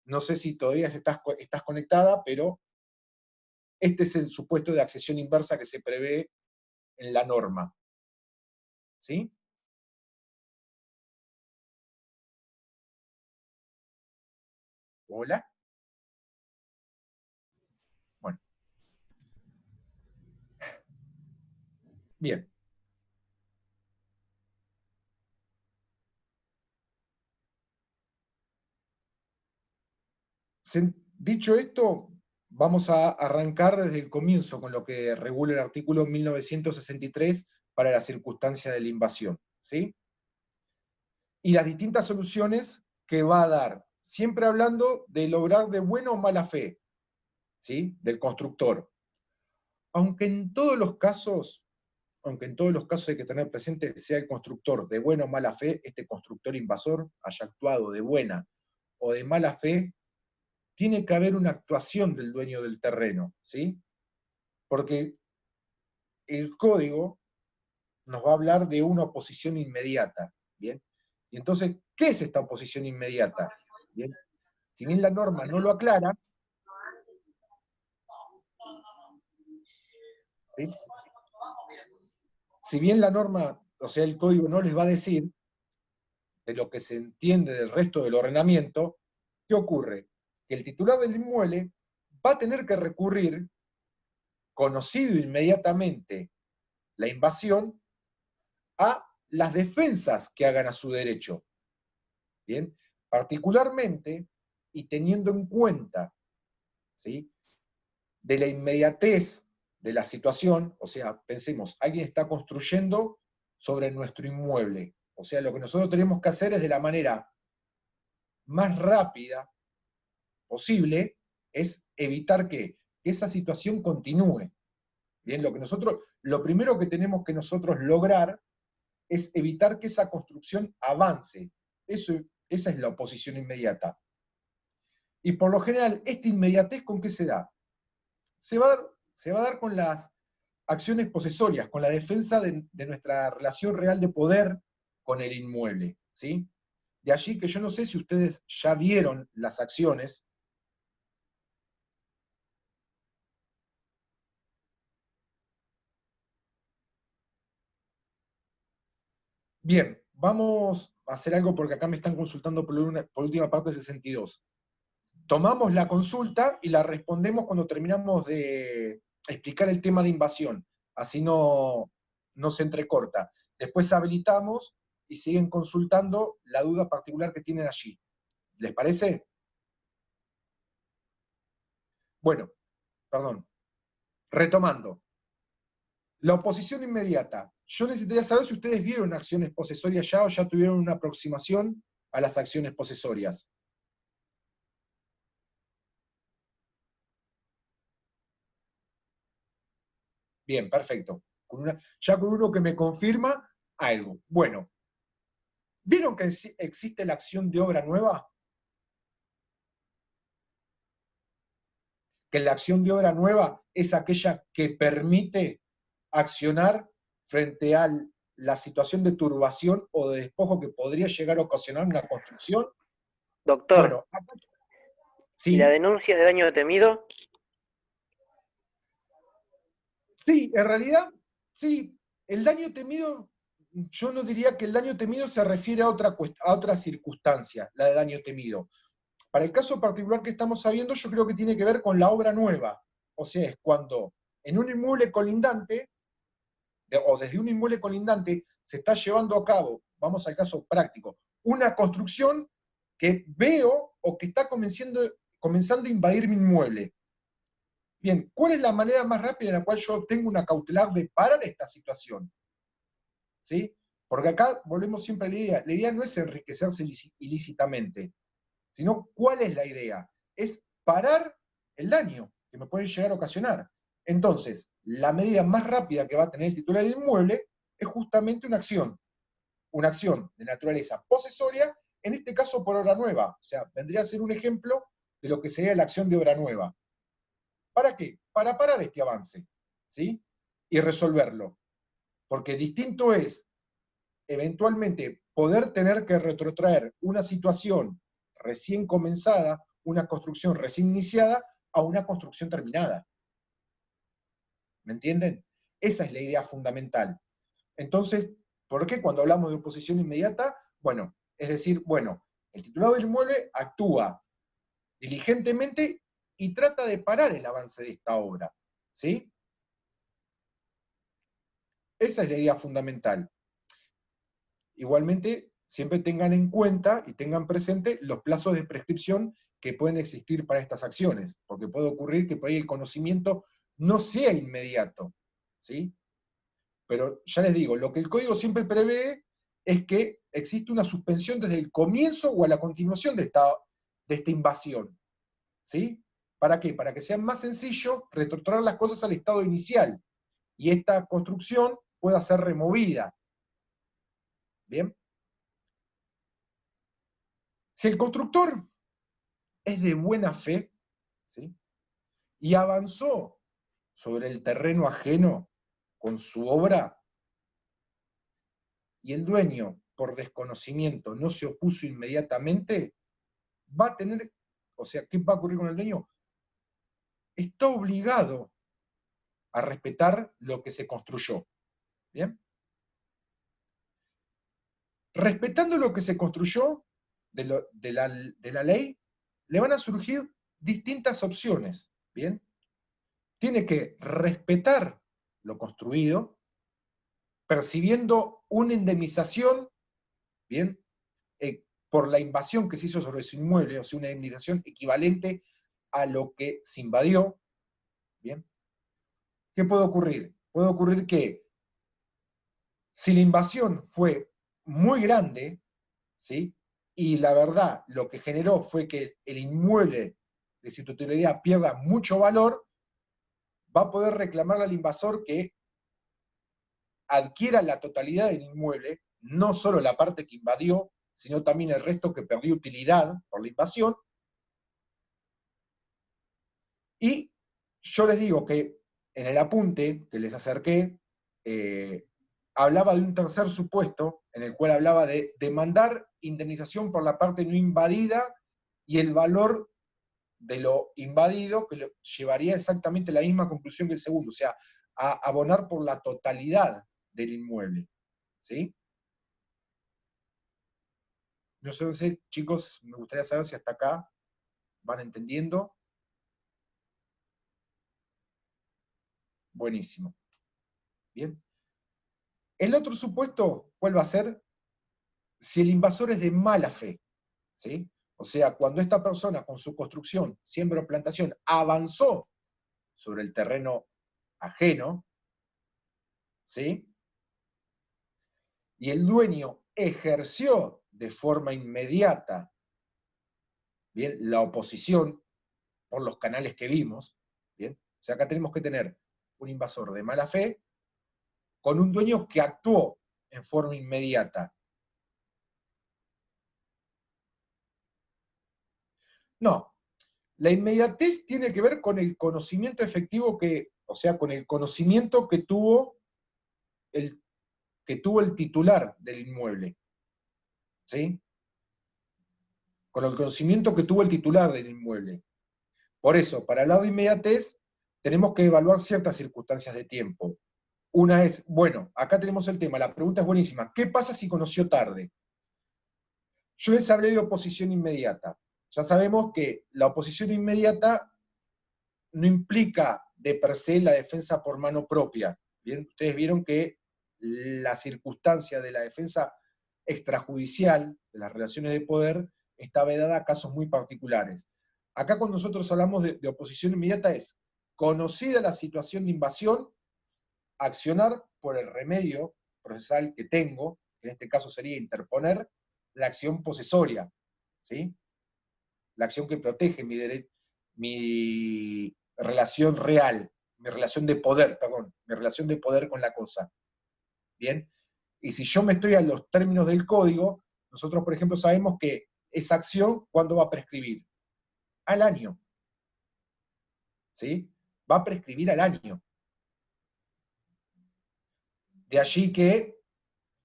No sé si todavía estás conectada, pero este es el supuesto de accesión inversa que se prevé en la norma. ¿Sí? ¿Hola? Bueno. Bien. Dicho esto, vamos a arrancar desde el comienzo con lo que regula el artículo 1963 para la circunstancia de la invasión. ¿Sí? Y las distintas soluciones que va a dar, siempre hablando de lograr de buena o mala fe, ¿sí?, del constructor. Aunque en todos los casos hay que tener presente que sea el constructor de buena o mala fe, este constructor invasor haya actuado de buena o de mala fe, tiene que haber una actuación del dueño del terreno, ¿sí? Porque el código nos va a hablar de una oposición inmediata, ¿bien? Y entonces, ¿qué es esta oposición inmediata? ¿Bien? Si bien la norma no lo aclara, ¿sí? Si bien la norma, o sea, el código no les va a decir de lo que se entiende del resto del ordenamiento, ¿qué ocurre? Que el titular del inmueble va a tener que recurrir, conocido inmediatamente la invasión, a las defensas que hagan a su derecho. ¿Bien? Particularmente, y teniendo en cuenta, ¿sí?, de la inmediatez de la situación, o sea, pensemos, alguien está construyendo sobre nuestro inmueble. O sea, lo que nosotros tenemos que hacer es de la manera más rápida posible, es evitar que esa situación continúe. Bien, lo primero que tenemos que nosotros lograr es evitar que esa construcción avance. Esa es la oposición inmediata. Y por lo general, esta inmediatez, ¿con qué se da? Se va a dar con las acciones posesorias, con la defensa de nuestra relación real de poder con el inmueble, ¿sí? De allí que yo no sé si ustedes ya vieron las acciones. Bien, vamos a hacer algo porque acá me están consultando por última parte 62. Tomamos la consulta y la respondemos cuando terminamos de explicar el tema de invasión. Así no se entrecorta. Después habilitamos y siguen consultando la duda particular que tienen allí. ¿Les parece? Bueno, perdón. Retomando. La oposición inmediata. Yo necesitaría saber si ustedes vieron acciones posesorias ya o ya tuvieron una aproximación a las acciones posesorias. Bien, perfecto. Ya con uno que me confirma algo. Bueno, ¿vieron que existe la acción de obra nueva? Que la acción de obra nueva es aquella que permite accionar frente a la situación de turbación o de despojo que podría llegar a ocasionar una construcción. Doctor, Bueno, acá, ¿y la sí, denuncia de daño temido? sí, en realidad, sí, el daño temido, yo no diría que el daño temido se refiere a otra circunstancia, la de daño temido. Para el caso particular que estamos sabiendo, yo creo que tiene que ver con la obra nueva. O sea, es cuando en un inmueble colindante, o desde un inmueble colindante, se está llevando a cabo, vamos al caso práctico, una construcción que veo o que está comenzando a invadir mi inmueble. Bien, ¿cuál es la manera más rápida en la cual yo obtengo una cautelar de parar esta situación? ¿Sí? Porque acá volvemos siempre a la idea. La idea no es enriquecerse ilícitamente, sino ¿cuál es la idea? Es parar el daño que me puede llegar a ocasionar. Entonces, la medida más rápida que va a tener el titular del inmueble es justamente una acción de naturaleza posesoria, en este caso por obra nueva. O sea, vendría a ser un ejemplo de lo que sería la acción de obra nueva. ¿Para qué? Para parar este avance, ¿sí? Y resolverlo. Porque distinto es, eventualmente, poder tener que retrotraer una situación recién comenzada, una construcción recién iniciada, a una construcción terminada. ¿Me entienden? Esa es la idea fundamental. Entonces, ¿por qué cuando hablamos de oposición inmediata? Bueno, es decir, bueno, el titular del inmueble actúa diligentemente y trata de parar el avance de esta obra, ¿sí? Esa es la idea fundamental. Igualmente, siempre tengan en cuenta y tengan presente los plazos de prescripción que pueden existir para estas acciones, porque puede ocurrir que por ahí el conocimiento no sea inmediato, ¿sí? Pero ya les digo, lo que el código siempre prevé es que existe una suspensión desde el comienzo o a la continuación de esta invasión, ¿sí? ¿Para qué? Para que sea más sencillo retrotraer las cosas al estado inicial y esta construcción pueda ser removida. ¿Bien? Si el constructor es de buena fe, ¿sí?, y avanzó sobre el terreno ajeno con su obra, y el dueño, por desconocimiento, no se opuso inmediatamente, va a tener, o sea, ¿qué va a ocurrir con el dueño? Está obligado a respetar lo que se construyó. ¿Bien? Respetando lo que se construyó de la ley, le van a surgir distintas opciones. ¿Bien? Tiene que respetar lo construido, percibiendo una indemnización, ¿bien? Por la invasión que se hizo sobre su inmueble, o sea, una indemnización equivalente a lo que se invadió. ¿Bien? ¿Qué puede ocurrir? Puede ocurrir que si la invasión fue muy grande, ¿sí? Y la verdad, lo que generó fue que el inmueble de su titularidad pierda mucho valor, va a poder reclamarle al invasor que adquiera la totalidad del inmueble, no solo la parte que invadió, sino también el resto que perdió utilidad por la invasión. Y yo les digo que en el apunte que les acerqué, hablaba de un tercer supuesto, en el cual hablaba de demandar indemnización por la parte no invadida y el valor de lo invadido, que lo llevaría exactamente la misma conclusión que el segundo, o sea, a abonar por la totalidad del inmueble. ¿Sí? No sé, chicos, me gustaría saber si hasta acá van entendiendo. Buenísimo. Bien. El otro supuesto, ¿cuál va a ser? Si el invasor es de mala fe. ¿Sí? O sea, cuando esta persona con su construcción, siembra o plantación, avanzó sobre el terreno ajeno, ¿sí? Y el dueño ejerció de forma inmediata, ¿bien?, la oposición por los canales que vimos, ¿bien? O sea, acá tenemos que tener un invasor de mala fe con un dueño que actuó en forma inmediata. No, la inmediatez tiene que ver con el conocimiento efectivo o sea, con el conocimiento que tuvo el titular del inmueble. ¿Sí? Con el conocimiento que tuvo el titular del inmueble. Por eso, para hablar de inmediatez, tenemos que evaluar ciertas circunstancias de tiempo. Una es, bueno, acá tenemos el tema, la pregunta es buenísima. ¿Qué pasa si conoció tarde? Yo les hablé de oposición inmediata. Ya sabemos que la oposición inmediata no implica de per se la defensa por mano propia. Bien, ustedes vieron que la circunstancia de la defensa extrajudicial de las relaciones de poder está vedada a casos muy particulares. Acá cuando nosotros hablamos de oposición inmediata es conocida la situación de invasión, accionar por el remedio procesal que tengo, que en este caso sería interponer la acción posesoria, ¿sí? La acción que protege mi relación real, mi relación de poder, perdón, mi relación de poder con la cosa. ¿Bien? Y si yo me estoy a los términos del código, nosotros, por ejemplo, sabemos que esa acción, ¿cuándo va a prescribir? Al año. ¿Sí? Va a prescribir al año. De allí que,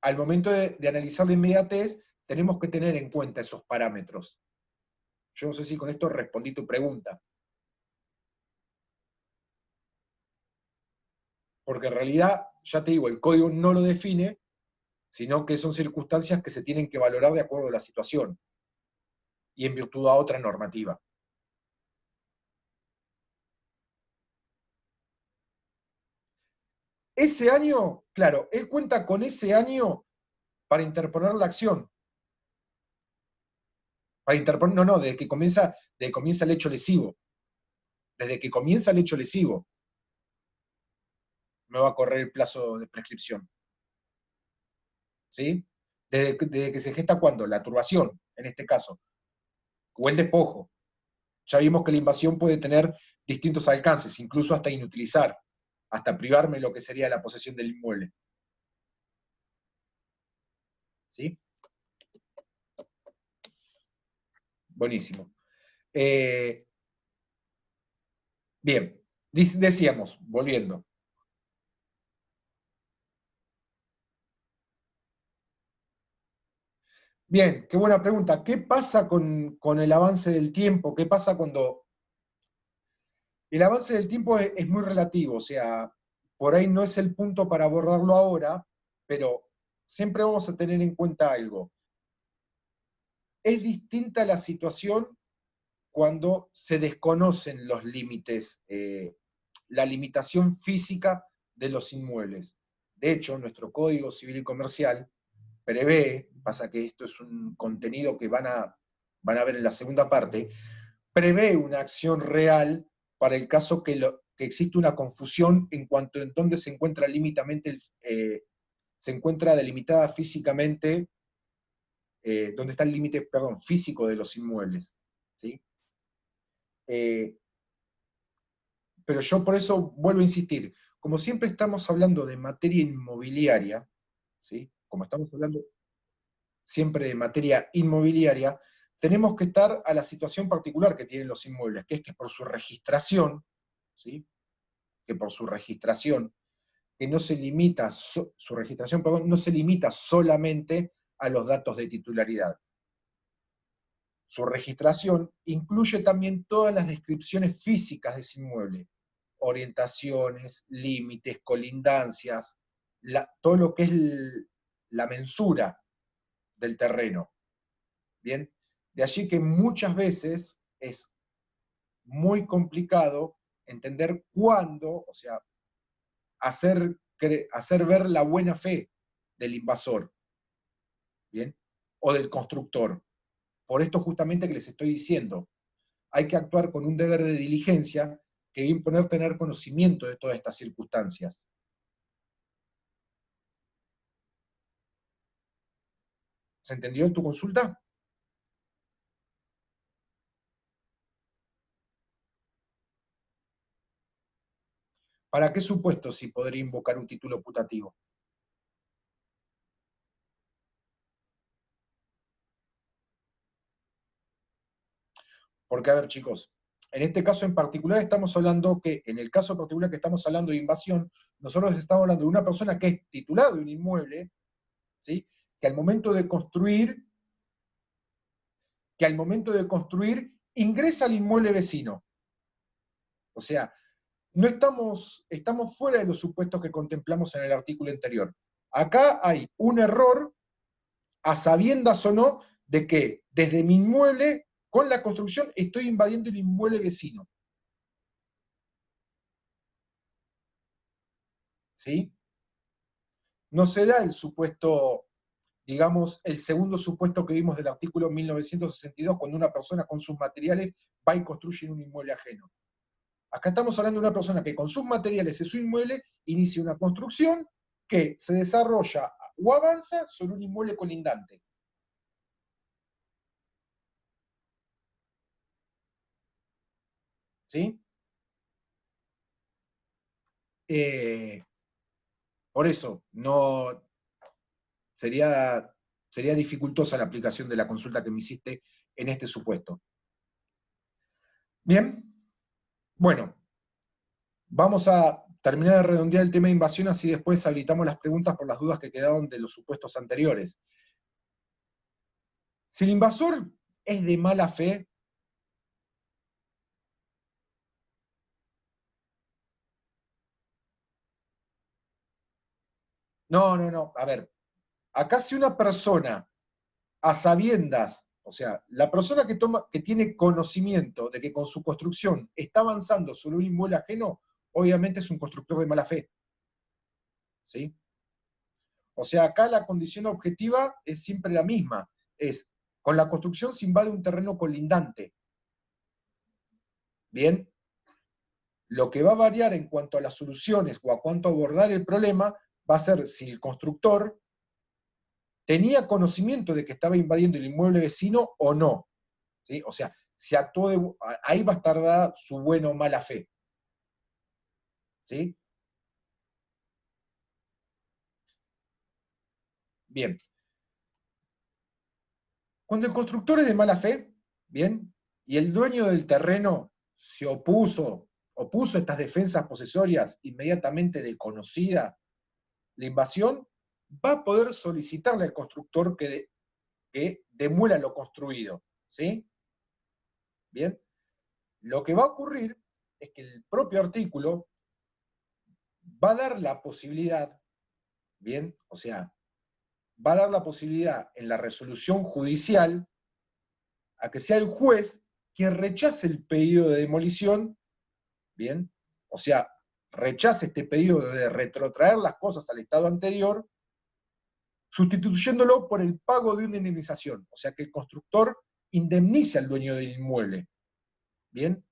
al momento de analizar la inmediatez, tenemos que tener en cuenta esos parámetros. Yo no sé si con esto respondí tu pregunta. Porque en realidad, ya te digo, el código no lo define, sino que son circunstancias que se tienen que valorar de acuerdo a la situación y en virtud a otra normativa. Ese año, claro, él cuenta con ese año para interponer la acción. Para interponer, no, desde que comienza el hecho lesivo. Desde que comienza el hecho lesivo me va a correr el plazo de prescripción. ¿Sí? Desde que se gesta, ¿cuándo? La turbación, en este caso. O el despojo. Ya vimos que la invasión puede tener distintos alcances, incluso hasta inutilizar, hasta privarme lo que sería la posesión del inmueble. ¿Sí? Buenísimo. Bien, decíamos, volviendo. Bien, qué buena pregunta. ¿Qué pasa con el avance del tiempo? ¿Qué pasa cuando... El avance del tiempo es muy relativo, o sea, por ahí no es el punto para abordarlo ahora, pero siempre vamos a tener en cuenta algo. Es distinta la situación cuando se desconocen los límites, la limitación física de los inmuebles. De hecho, nuestro Código Civil y Comercial prevé, pasa que esto es un contenido que van a ver en la segunda parte, prevé una acción real para el caso que existe una confusión en cuanto a dónde se encuentra se encuentra delimitada físicamente, dónde está el límite, perdón, físico de los inmuebles. ¿Sí? Pero yo por eso vuelvo a insistir, como siempre estamos hablando de materia inmobiliaria, ¿sí? Como estamos hablando siempre de materia inmobiliaria, tenemos que estar a la situación particular que tienen los inmuebles, que es que por su registración, ¿sí? Que por su registración, que no se limita, su registración, perdón, no se limita solamente a los datos de titularidad. Su registración incluye también todas las descripciones físicas de ese inmueble, orientaciones, límites, colindancias, todo lo que es la mensura del terreno. Bien, de allí que muchas veces es muy complicado entender cuándo, o sea, hacer ver la buena fe del invasor, ¿bien? O del constructor. Por esto justamente que les estoy diciendo, hay que actuar con un deber de diligencia que va a imponer tener conocimiento de todas estas circunstancias. ¿Se entendió en tu consulta? ¿Para qué supuesto sí podría invocar un título putativo? Porque, a ver, chicos, en este caso en particular estamos hablando que, en el caso particular que estamos hablando de invasión, nosotros estamos hablando de una persona que es titular de un inmueble, ¿sí? Que al momento de construir, ingresa al inmueble vecino. O sea, no estamos fuera de los supuestos que contemplamos en el artículo anterior. Acá hay un error, a sabiendas o no, de que desde mi inmueble, con la construcción, estoy invadiendo el inmueble vecino. ¿Sí? No se da el supuesto, digamos, el segundo supuesto que vimos del artículo 1962, cuando una persona con sus materiales va y construye en un inmueble ajeno. Acá estamos hablando de una persona que con sus materiales en su inmueble inicia una construcción que se desarrolla o avanza sobre un inmueble colindante. ¿Sí? Por eso, no sería dificultosa la aplicación de la consulta que me hiciste en este supuesto. Bien, bueno, vamos a terminar de redondear el tema de invasión, así después habilitamos las preguntas por las dudas que quedaron de los supuestos anteriores. Si el invasor es de mala fe, no, a ver, acá si una persona a sabiendas, o sea, la persona que tiene conocimiento de que con su construcción está avanzando sobre un inmueble ajeno, obviamente es un constructor de mala fe. ¿Sí? O sea, acá la condición objetiva es siempre la misma, es con la construcción se invade un terreno colindante. Bien, lo que va a variar en cuanto a las soluciones o a cuánto abordar el problema va a ser si el constructor tenía conocimiento de que estaba invadiendo el inmueble vecino o no. ¿Sí? O sea, si actuó ahí va a estar dada su buena o mala fe. ¿Sí? Bien. Cuando el constructor es de mala fe, bien, y el dueño del terreno se opuso estas defensas posesorias inmediatamente de conocida la invasión, va a poder solicitarle al constructor que demuela lo construido. ¿Sí? Bien. Lo que va a ocurrir es que el propio artículo va a dar la posibilidad, bien, o sea, va a dar la posibilidad en la resolución judicial a que sea el juez quien rechace el pedido de demolición, bien, o sea, rechace este pedido de retrotraer las cosas al estado anterior, sustituyéndolo por el pago de una indemnización, o sea que el constructor indemniza al dueño del inmueble. Bien,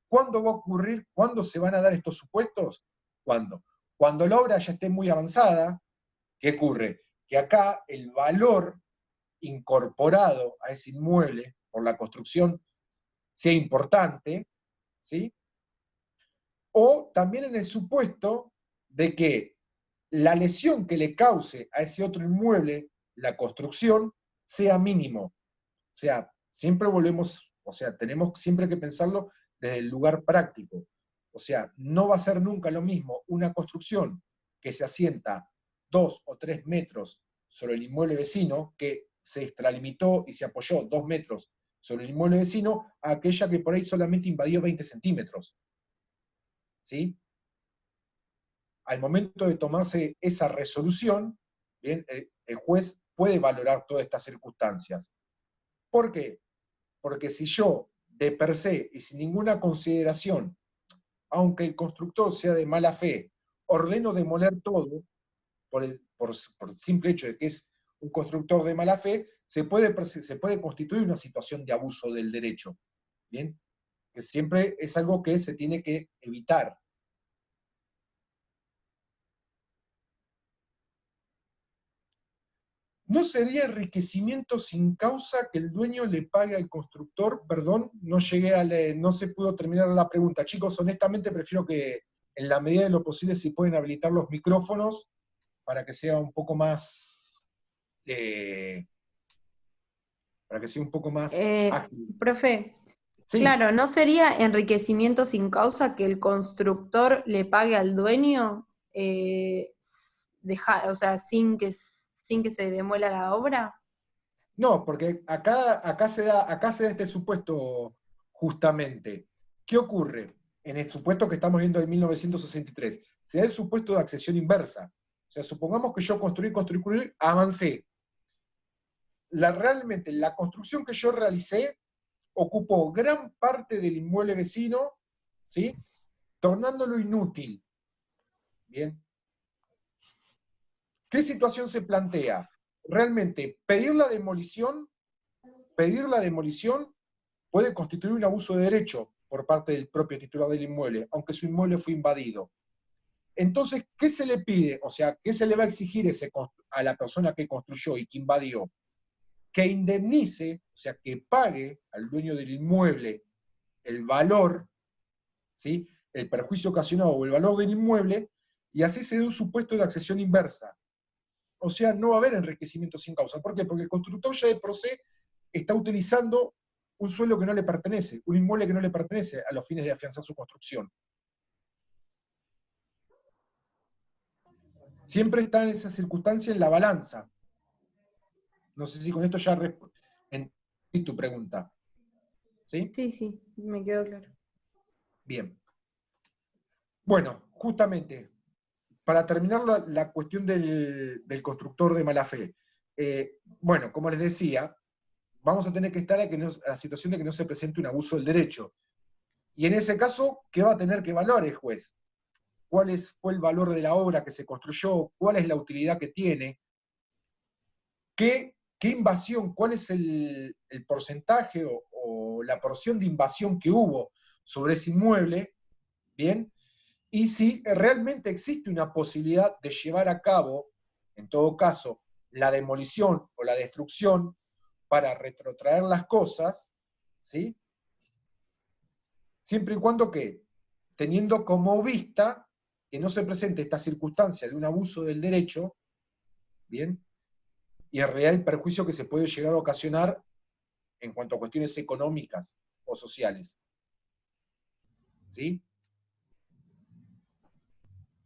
¿cuándo va a ocurrir? ¿Cuándo se van a dar estos supuestos? ¿Cuándo? Cuando la obra ya esté muy avanzada. ¿Qué ocurre? Que acá el valor incorporado a ese inmueble por la construcción sea importante, ¿sí? O también en el supuesto de que la lesión que le cause a ese otro inmueble, la construcción, sea mínimo. O sea, siempre volvemos, o sea, tenemos siempre que pensarlo desde el lugar práctico. O sea, no va a ser nunca lo mismo una construcción que se asienta 2 o 3 metros sobre el inmueble vecino, que se extralimitó y se apoyó 2 metros sobre el inmueble vecino, a aquella que por ahí solamente invadió 20 centímetros. ¿Sí? Al momento de tomarse esa resolución, ¿bien? El juez puede valorar todas estas circunstancias. ¿Por qué? Porque si yo, de per se y sin ninguna consideración, aunque el constructor sea de mala fe, ordeno demoler todo, por el simple hecho de que es un constructor de mala fe, se puede constituir una situación de abuso del derecho. ¿Bien? Que siempre es algo que se tiene que evitar. ¿No sería enriquecimiento sin causa que el dueño le pague al constructor? Perdón, no no se pudo terminar la pregunta. Chicos, honestamente prefiero que en la medida de lo posible se pueden habilitar los micrófonos para que sea un poco más ágil. Profe, Sí. claro, ¿no sería enriquecimiento sin causa que el constructor le pague al dueño, o sea, sin que se demuela la obra? No, porque acá se da este supuesto justamente. ¿Qué ocurre? En el supuesto que estamos viendo en 1963, se da el supuesto de accesión inversa. O sea, supongamos que yo construí, avancé. Realmente la construcción que yo realicé ocupó gran parte del inmueble vecino, ¿sí? Tornándolo inútil. Bien. ¿Qué situación se plantea? Realmente, pedir la demolición puede constituir un abuso de derecho por parte del propio titular del inmueble, aunque su inmueble fue invadido. Entonces, ¿qué se le pide? O sea, ¿qué se le va a exigir a la persona que construyó y que invadió? Que indemnice, o sea, que pague al dueño del inmueble el valor, ¿sí? El perjuicio ocasionado o el valor del inmueble, y así se dé un supuesto de accesión inversa. O sea, no va a haber enriquecimiento sin causa. ¿Por qué? Porque el constructor ya de por sí está utilizando un suelo que no le pertenece, un inmueble que no le pertenece a los fines de afianzar su construcción. Siempre está en esa circunstancia en la balanza. No sé si con esto ya entendí tu pregunta. ¿Sí? Sí, me quedó claro. Bien. Bueno, justamente, para terminar la cuestión del constructor de mala fe. Bueno, como les decía, vamos a tener que estar a la situación de que no se presente un abuso del derecho. Y en ese caso, ¿qué va a tener que evaluar el juez? ¿Cuál fue el valor de la obra que se construyó? ¿Cuál es la utilidad que tiene? ¿Qué invasión? ¿Cuál es el porcentaje o la porción de invasión que hubo sobre ese inmueble? ¿Bien? Y si realmente existe una posibilidad de llevar a cabo, en todo caso, la demolición o la destrucción para retrotraer las cosas, ¿sí? Siempre y cuando que, teniendo como vista que no se presente esta circunstancia de un abuso del derecho, ¿bien? Y el real perjuicio que se puede llegar a ocasionar en cuanto a cuestiones económicas o sociales. ¿Sí?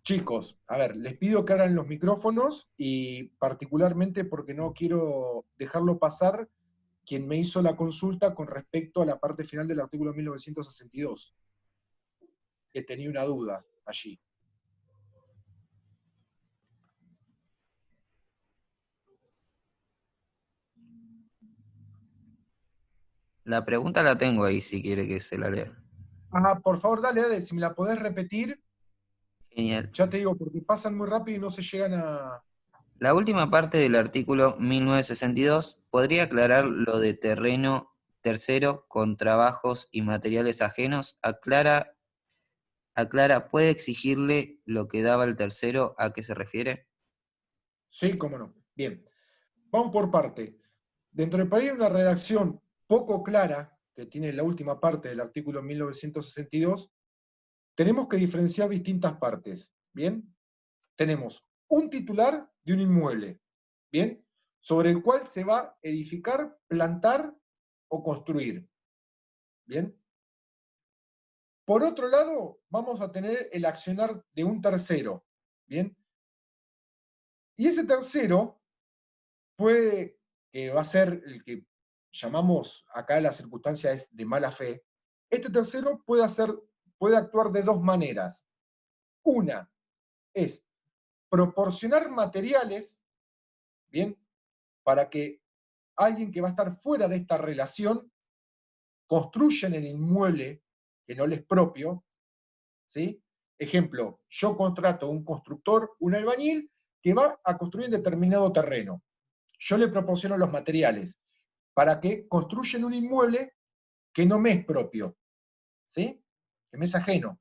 Chicos, a ver, les pido que abran los micrófonos y particularmente porque no quiero dejarlo pasar quien me hizo la consulta con respecto a la parte final del artículo 1962. que tenía una duda allí. La pregunta la tengo ahí, si quiere que se la lea. Ah, por favor, dale, si me la podés repetir, Genial. ya te digo, porque pasan muy rápido y no se llegan a... La última parte del artículo 1962 podría aclarar lo de terreno tercero con trabajos y materiales ajenos. Aclara, ¿puede exigirle lo que daba el tercero? ¿A qué se refiere? Sí, cómo no. Bien, vamos por parte. Dentro de hay una redacción poco clara, que tiene la última parte del artículo 1962, tenemos que diferenciar distintas partes. Bien, tenemos un titular de un inmueble, bien, sobre el cual se va a edificar, plantar o construir. Bien. Por otro lado, vamos a tener el accionar de un tercero. Bien. Y ese tercero puede, que va a ser el que llamamos acá la circunstancia es de mala fe. Este tercero puede actuar de dos maneras. Una es proporcionar materiales, bien, para que alguien que va a estar fuera de esta relación construya en el inmueble que no le es propio, ¿sí? Ejemplo, yo contrato un constructor, un albañil, que va a construir en determinado terreno. Yo le proporciono los materiales para que construyan un inmueble que no me es propio, ¿sí? Que me es ajeno.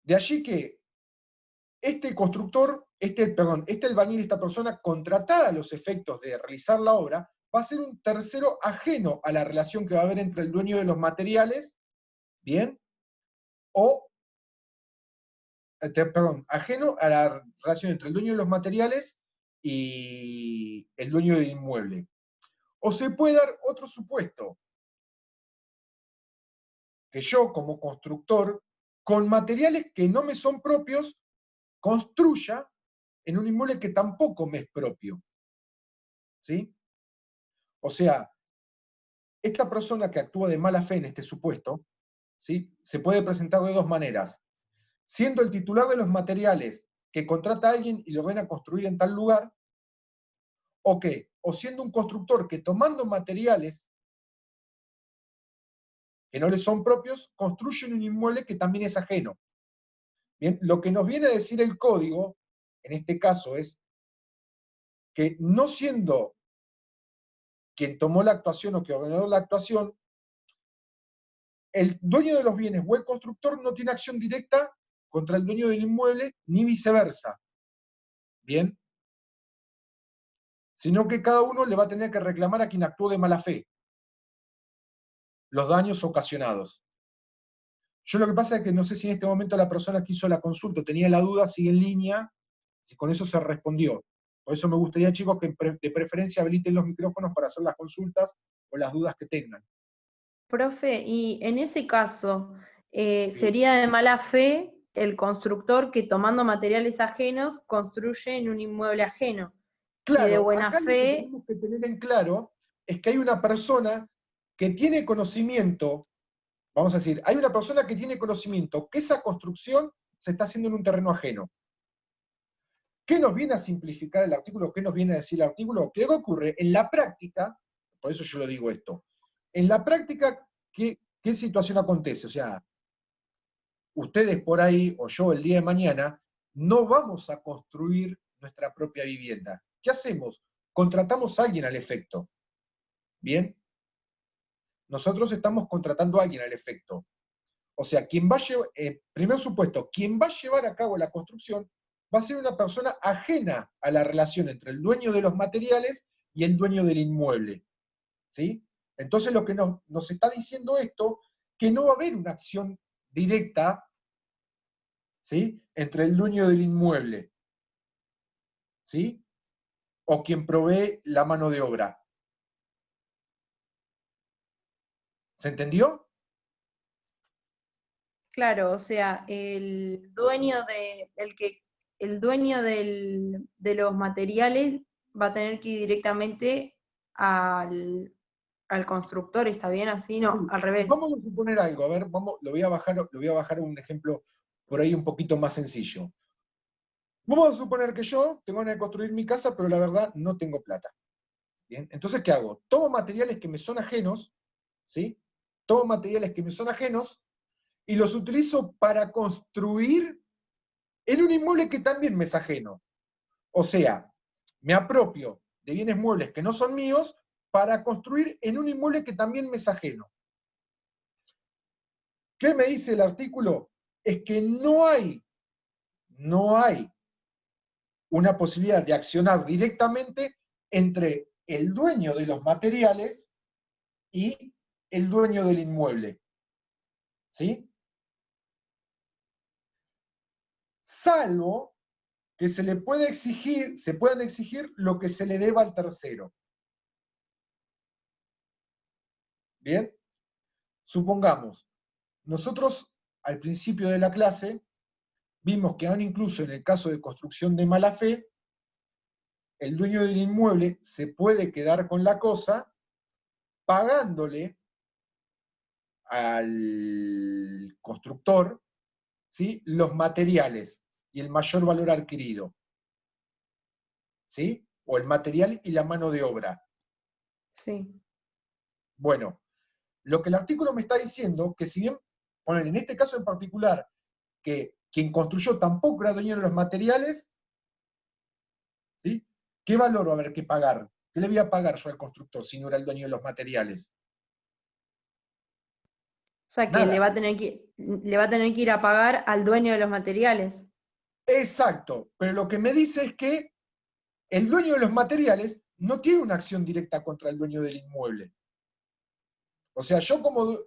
De allí que este constructor, este albañil, esta persona contratada a los efectos de realizar la obra, va a ser un tercero ajeno a la relación que va a haber entre el dueño de los materiales, ¿bien? O, ajeno a la relación entre el dueño de los materiales y el dueño del inmueble. O se puede dar otro supuesto, que yo como constructor, con materiales que no me son propios, construya en un inmueble que tampoco me es propio. ¿Sí? O sea, esta persona que actúa de mala fe en este supuesto, ¿sí? Se puede presentar de dos maneras. Siendo el titular de los materiales que contrata a alguien y lo ven a construir en tal lugar, o qué, o siendo un constructor que tomando materiales que no le son propios, construye un inmueble que también es ajeno. Bien, lo que nos viene a decir el código, en este caso, es que no siendo quien tomó la actuación o que ordenó la actuación, el dueño de los bienes o el constructor no tiene acción directa contra el dueño del inmueble, ni viceversa. Bien. Sino que cada uno le va a tener que reclamar a quien actuó de mala fe los daños ocasionados. Yo lo que pasa es que no sé si en este momento la persona que hizo la consulta tenía la duda, sigue en línea, si con eso se respondió. Por eso me gustaría, chicos, que de preferencia habiliten los micrófonos para hacer las consultas o las dudas que tengan. Profe, y en ese caso, Sí. ¿sería de mala fe el constructor que tomando materiales ajenos construye en un inmueble ajeno? Y de Claro, buena acá lo que fe, tenemos que tener en claro es que hay una persona que tiene conocimiento, vamos a decir, hay una persona que tiene conocimiento que esa construcción se está haciendo en un terreno ajeno. ¿Qué nos viene a simplificar el artículo? ¿Qué nos viene a decir el artículo? ¿Qué ocurre? En la práctica, por eso yo lo digo esto, en la práctica, ¿qué situación acontece? O sea, ustedes por ahí, o yo el día de mañana, no vamos a construir nuestra propia vivienda. ¿Qué hacemos? Contratamos a alguien al efecto. ¿Bien? Nosotros estamos contratando a alguien al efecto. O sea, quien va a llevar, primer supuesto, quien va a llevar a cabo la construcción va a ser una persona ajena a la relación entre el dueño de los materiales y el dueño del inmueble. ¿Sí? Entonces lo que nos está diciendo esto, que no va a haber una acción directa, ¿sí?, entre el dueño del inmueble, ¿sí?, o quien provee la mano de obra. ¿Se entendió? claro, o sea, el dueño de los materiales va a tener que ir directamente al constructor, ¿está bien así? No, Sí. al revés. Vamos a suponer algo, a ver, lo voy a bajar a un ejemplo por ahí un poquito más sencillo. Vamos a suponer que yo tengo ganas de construir mi casa, pero la verdad no tengo plata. Bien, entonces, ¿qué hago? Tomo materiales que me son ajenos, ¿sí? Tomo materiales que me son ajenos y los utilizo para construir en un inmueble que también me es ajeno. O sea, me apropio de bienes muebles que no son míos para construir en un inmueble que también me es ajeno. ¿Qué me dice el artículo? Es que no hay una posibilidad de accionar directamente entre el dueño de los materiales y el dueño del inmueble. ¿Sí? Salvo que se puedan exigir lo que se le deba al tercero. Bien, supongamos, nosotros al principio de la clase vimos que aún incluso en el caso de construcción de mala fe, el dueño del inmueble se puede quedar con la cosa pagándole al constructor, ¿sí?, los materiales y el mayor valor adquirido, ¿sí? O el material y la mano de obra. Sí. Bueno, lo que el artículo me está diciendo, que si bien, ponen en este caso en particular, que quien construyó tampoco era dueño de los materiales, ¿sí?, ¿qué valor va a haber que pagar? ¿Qué le voy a pagar yo al constructor si no era el dueño de los materiales? O sea que Nada. le va a tener que ir a pagar al dueño de los materiales. Exacto, pero lo que me dice es que el dueño de los materiales no tiene una acción directa contra el dueño del inmueble. O sea, yo como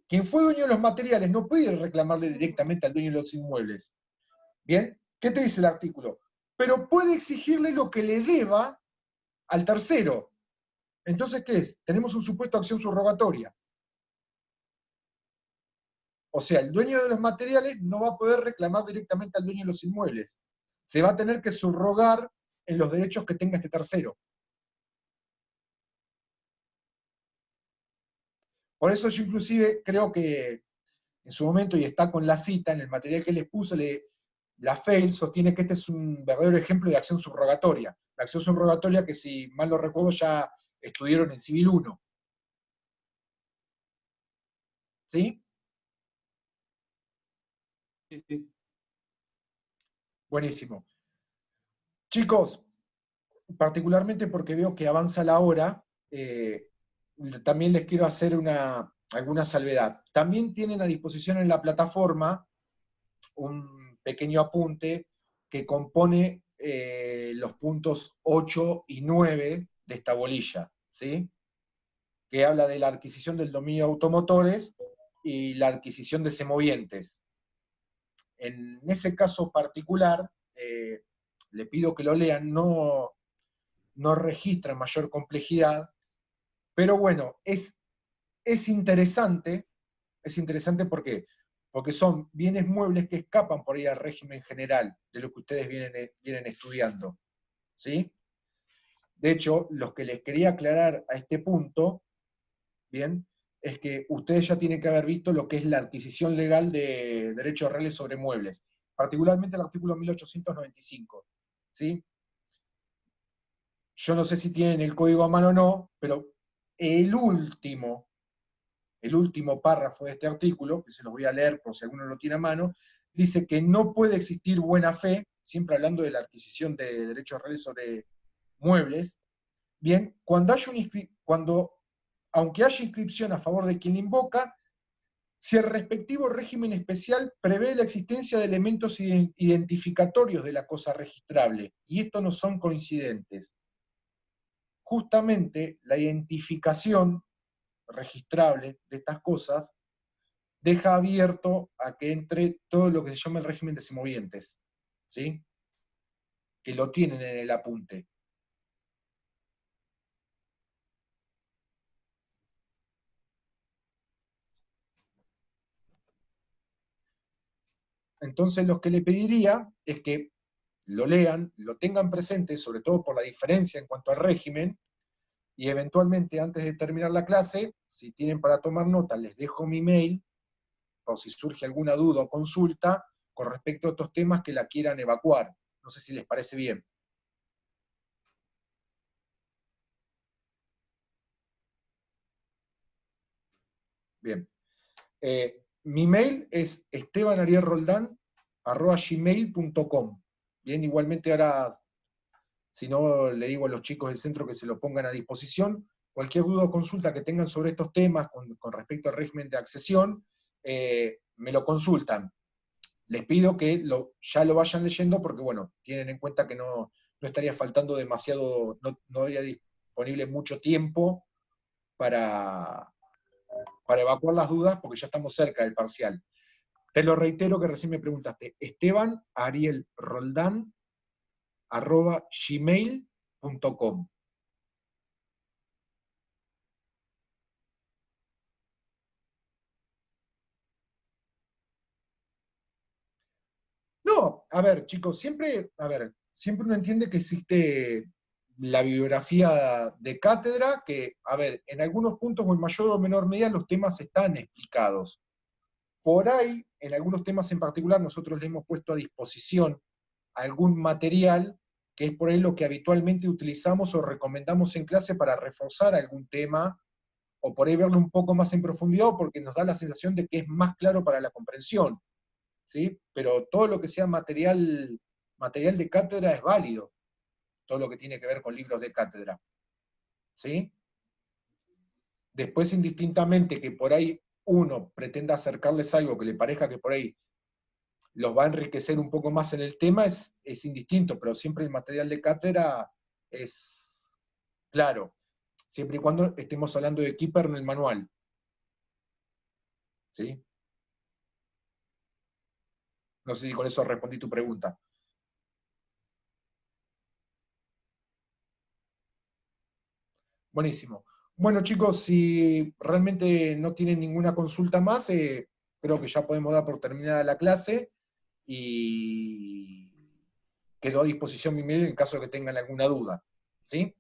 quien fue dueño de los materiales no puede reclamarle directamente al dueño de los inmuebles. ¿Bien? ¿Qué te dice el artículo? Pero puede exigirle lo que le deba al tercero. Entonces, ¿qué es? Tenemos un supuesto de acción subrogatoria. O sea, el dueño de los materiales no va a poder reclamar directamente al dueño de los inmuebles. Se va a tener que subrogar en los derechos que tenga este tercero. Por eso yo inclusive creo que en su momento, y está con la cita, en el material que les puse, la FEIL sostiene que este es un verdadero ejemplo de acción subrogatoria. La acción subrogatoria que, si mal no recuerdo, ya estudiaron en Civil 1. ¿Sí? Sí, sí. Buenísimo. Chicos, particularmente porque veo que avanza la hora, también les quiero hacer alguna salvedad. También tienen a disposición en la plataforma un pequeño apunte que compone los puntos 8 y 9 de esta bolilla, ¿sí?, que habla de la adquisición del dominio de automotores y la adquisición de semovientes. En ese caso particular, le pido que lo lean, no registra mayor complejidad, pero bueno, es interesante porque son bienes muebles que escapan por ahí al régimen general de lo que ustedes vienen estudiando, ¿sí? De hecho, lo que les quería aclarar a este punto, bien, es que ustedes ya tienen que haber visto lo que es la adquisición legal de derechos reales sobre muebles, particularmente el artículo 1895, ¿sí? Yo no sé si tienen el código a mano o no, pero el último párrafo de este artículo, que se los voy a leer por si alguno lo tiene a mano, dice que no puede existir buena fe, siempre hablando de la adquisición de derechos reales sobre muebles, bien, aunque haya inscripción a favor de quien invoca, si el respectivo régimen especial prevé la existencia de elementos identificatorios de la cosa registrable, y estos no son coincidentes. Justamente la identificación registrable de estas cosas deja abierto a que entre todo lo que se llama el régimen de semovientes, ¿sí?, que lo tienen en el apunte. Entonces, lo que le pediría es que lo lean, lo tengan presente, sobre todo por la diferencia en cuanto al régimen, y eventualmente antes de terminar la clase, si tienen para tomar nota, les dejo mi mail, o si surge alguna duda o consulta con respecto a estos temas que la quieran evacuar. No sé si les parece bien. Bien. Mi mail es estebanarielroldán@gmail.com. Bien, igualmente ahora, si no, le digo a los chicos del centro que se lo pongan a disposición. Cualquier duda o consulta que tengan sobre estos temas con respecto al régimen de accesión, me lo consultan. Les pido que ya lo vayan leyendo porque, bueno, tienen en cuenta que no estaría faltando demasiado, no habría disponible mucho tiempo para evacuar las dudas porque ya estamos cerca del parcial. Te lo reitero que recién me preguntaste, estebanarielroldán@gmail.com. No, a ver, chicos, siempre uno entiende que existe la bibliografía de cátedra, que, a ver, en algunos puntos o en mayor o menor medida los temas están explicados. Por ahí, en algunos temas en particular, nosotros le hemos puesto a disposición algún material que es por ahí lo que habitualmente utilizamos o recomendamos en clase para reforzar algún tema, o por ahí verlo un poco más en profundidad, porque nos da la sensación de que es más claro para la comprensión. ¿Sí? Pero todo lo que sea material de cátedra es válido, todo lo que tiene que ver con libros de cátedra. ¿Sí? Después, indistintamente que por ahí uno pretenda acercarles algo que le parezca que por ahí los va a enriquecer un poco más en el tema, es indistinto, pero siempre el material de cátedra es claro, siempre y cuando estemos hablando de Keeper en el manual. ¿Sí? No sé si con eso respondí tu pregunta. Buenísimo. Bueno, chicos, si realmente no tienen ninguna consulta más, creo que ya podemos dar por terminada la clase y quedo a disposición mi mail en caso de que tengan alguna duda. ¿Sí?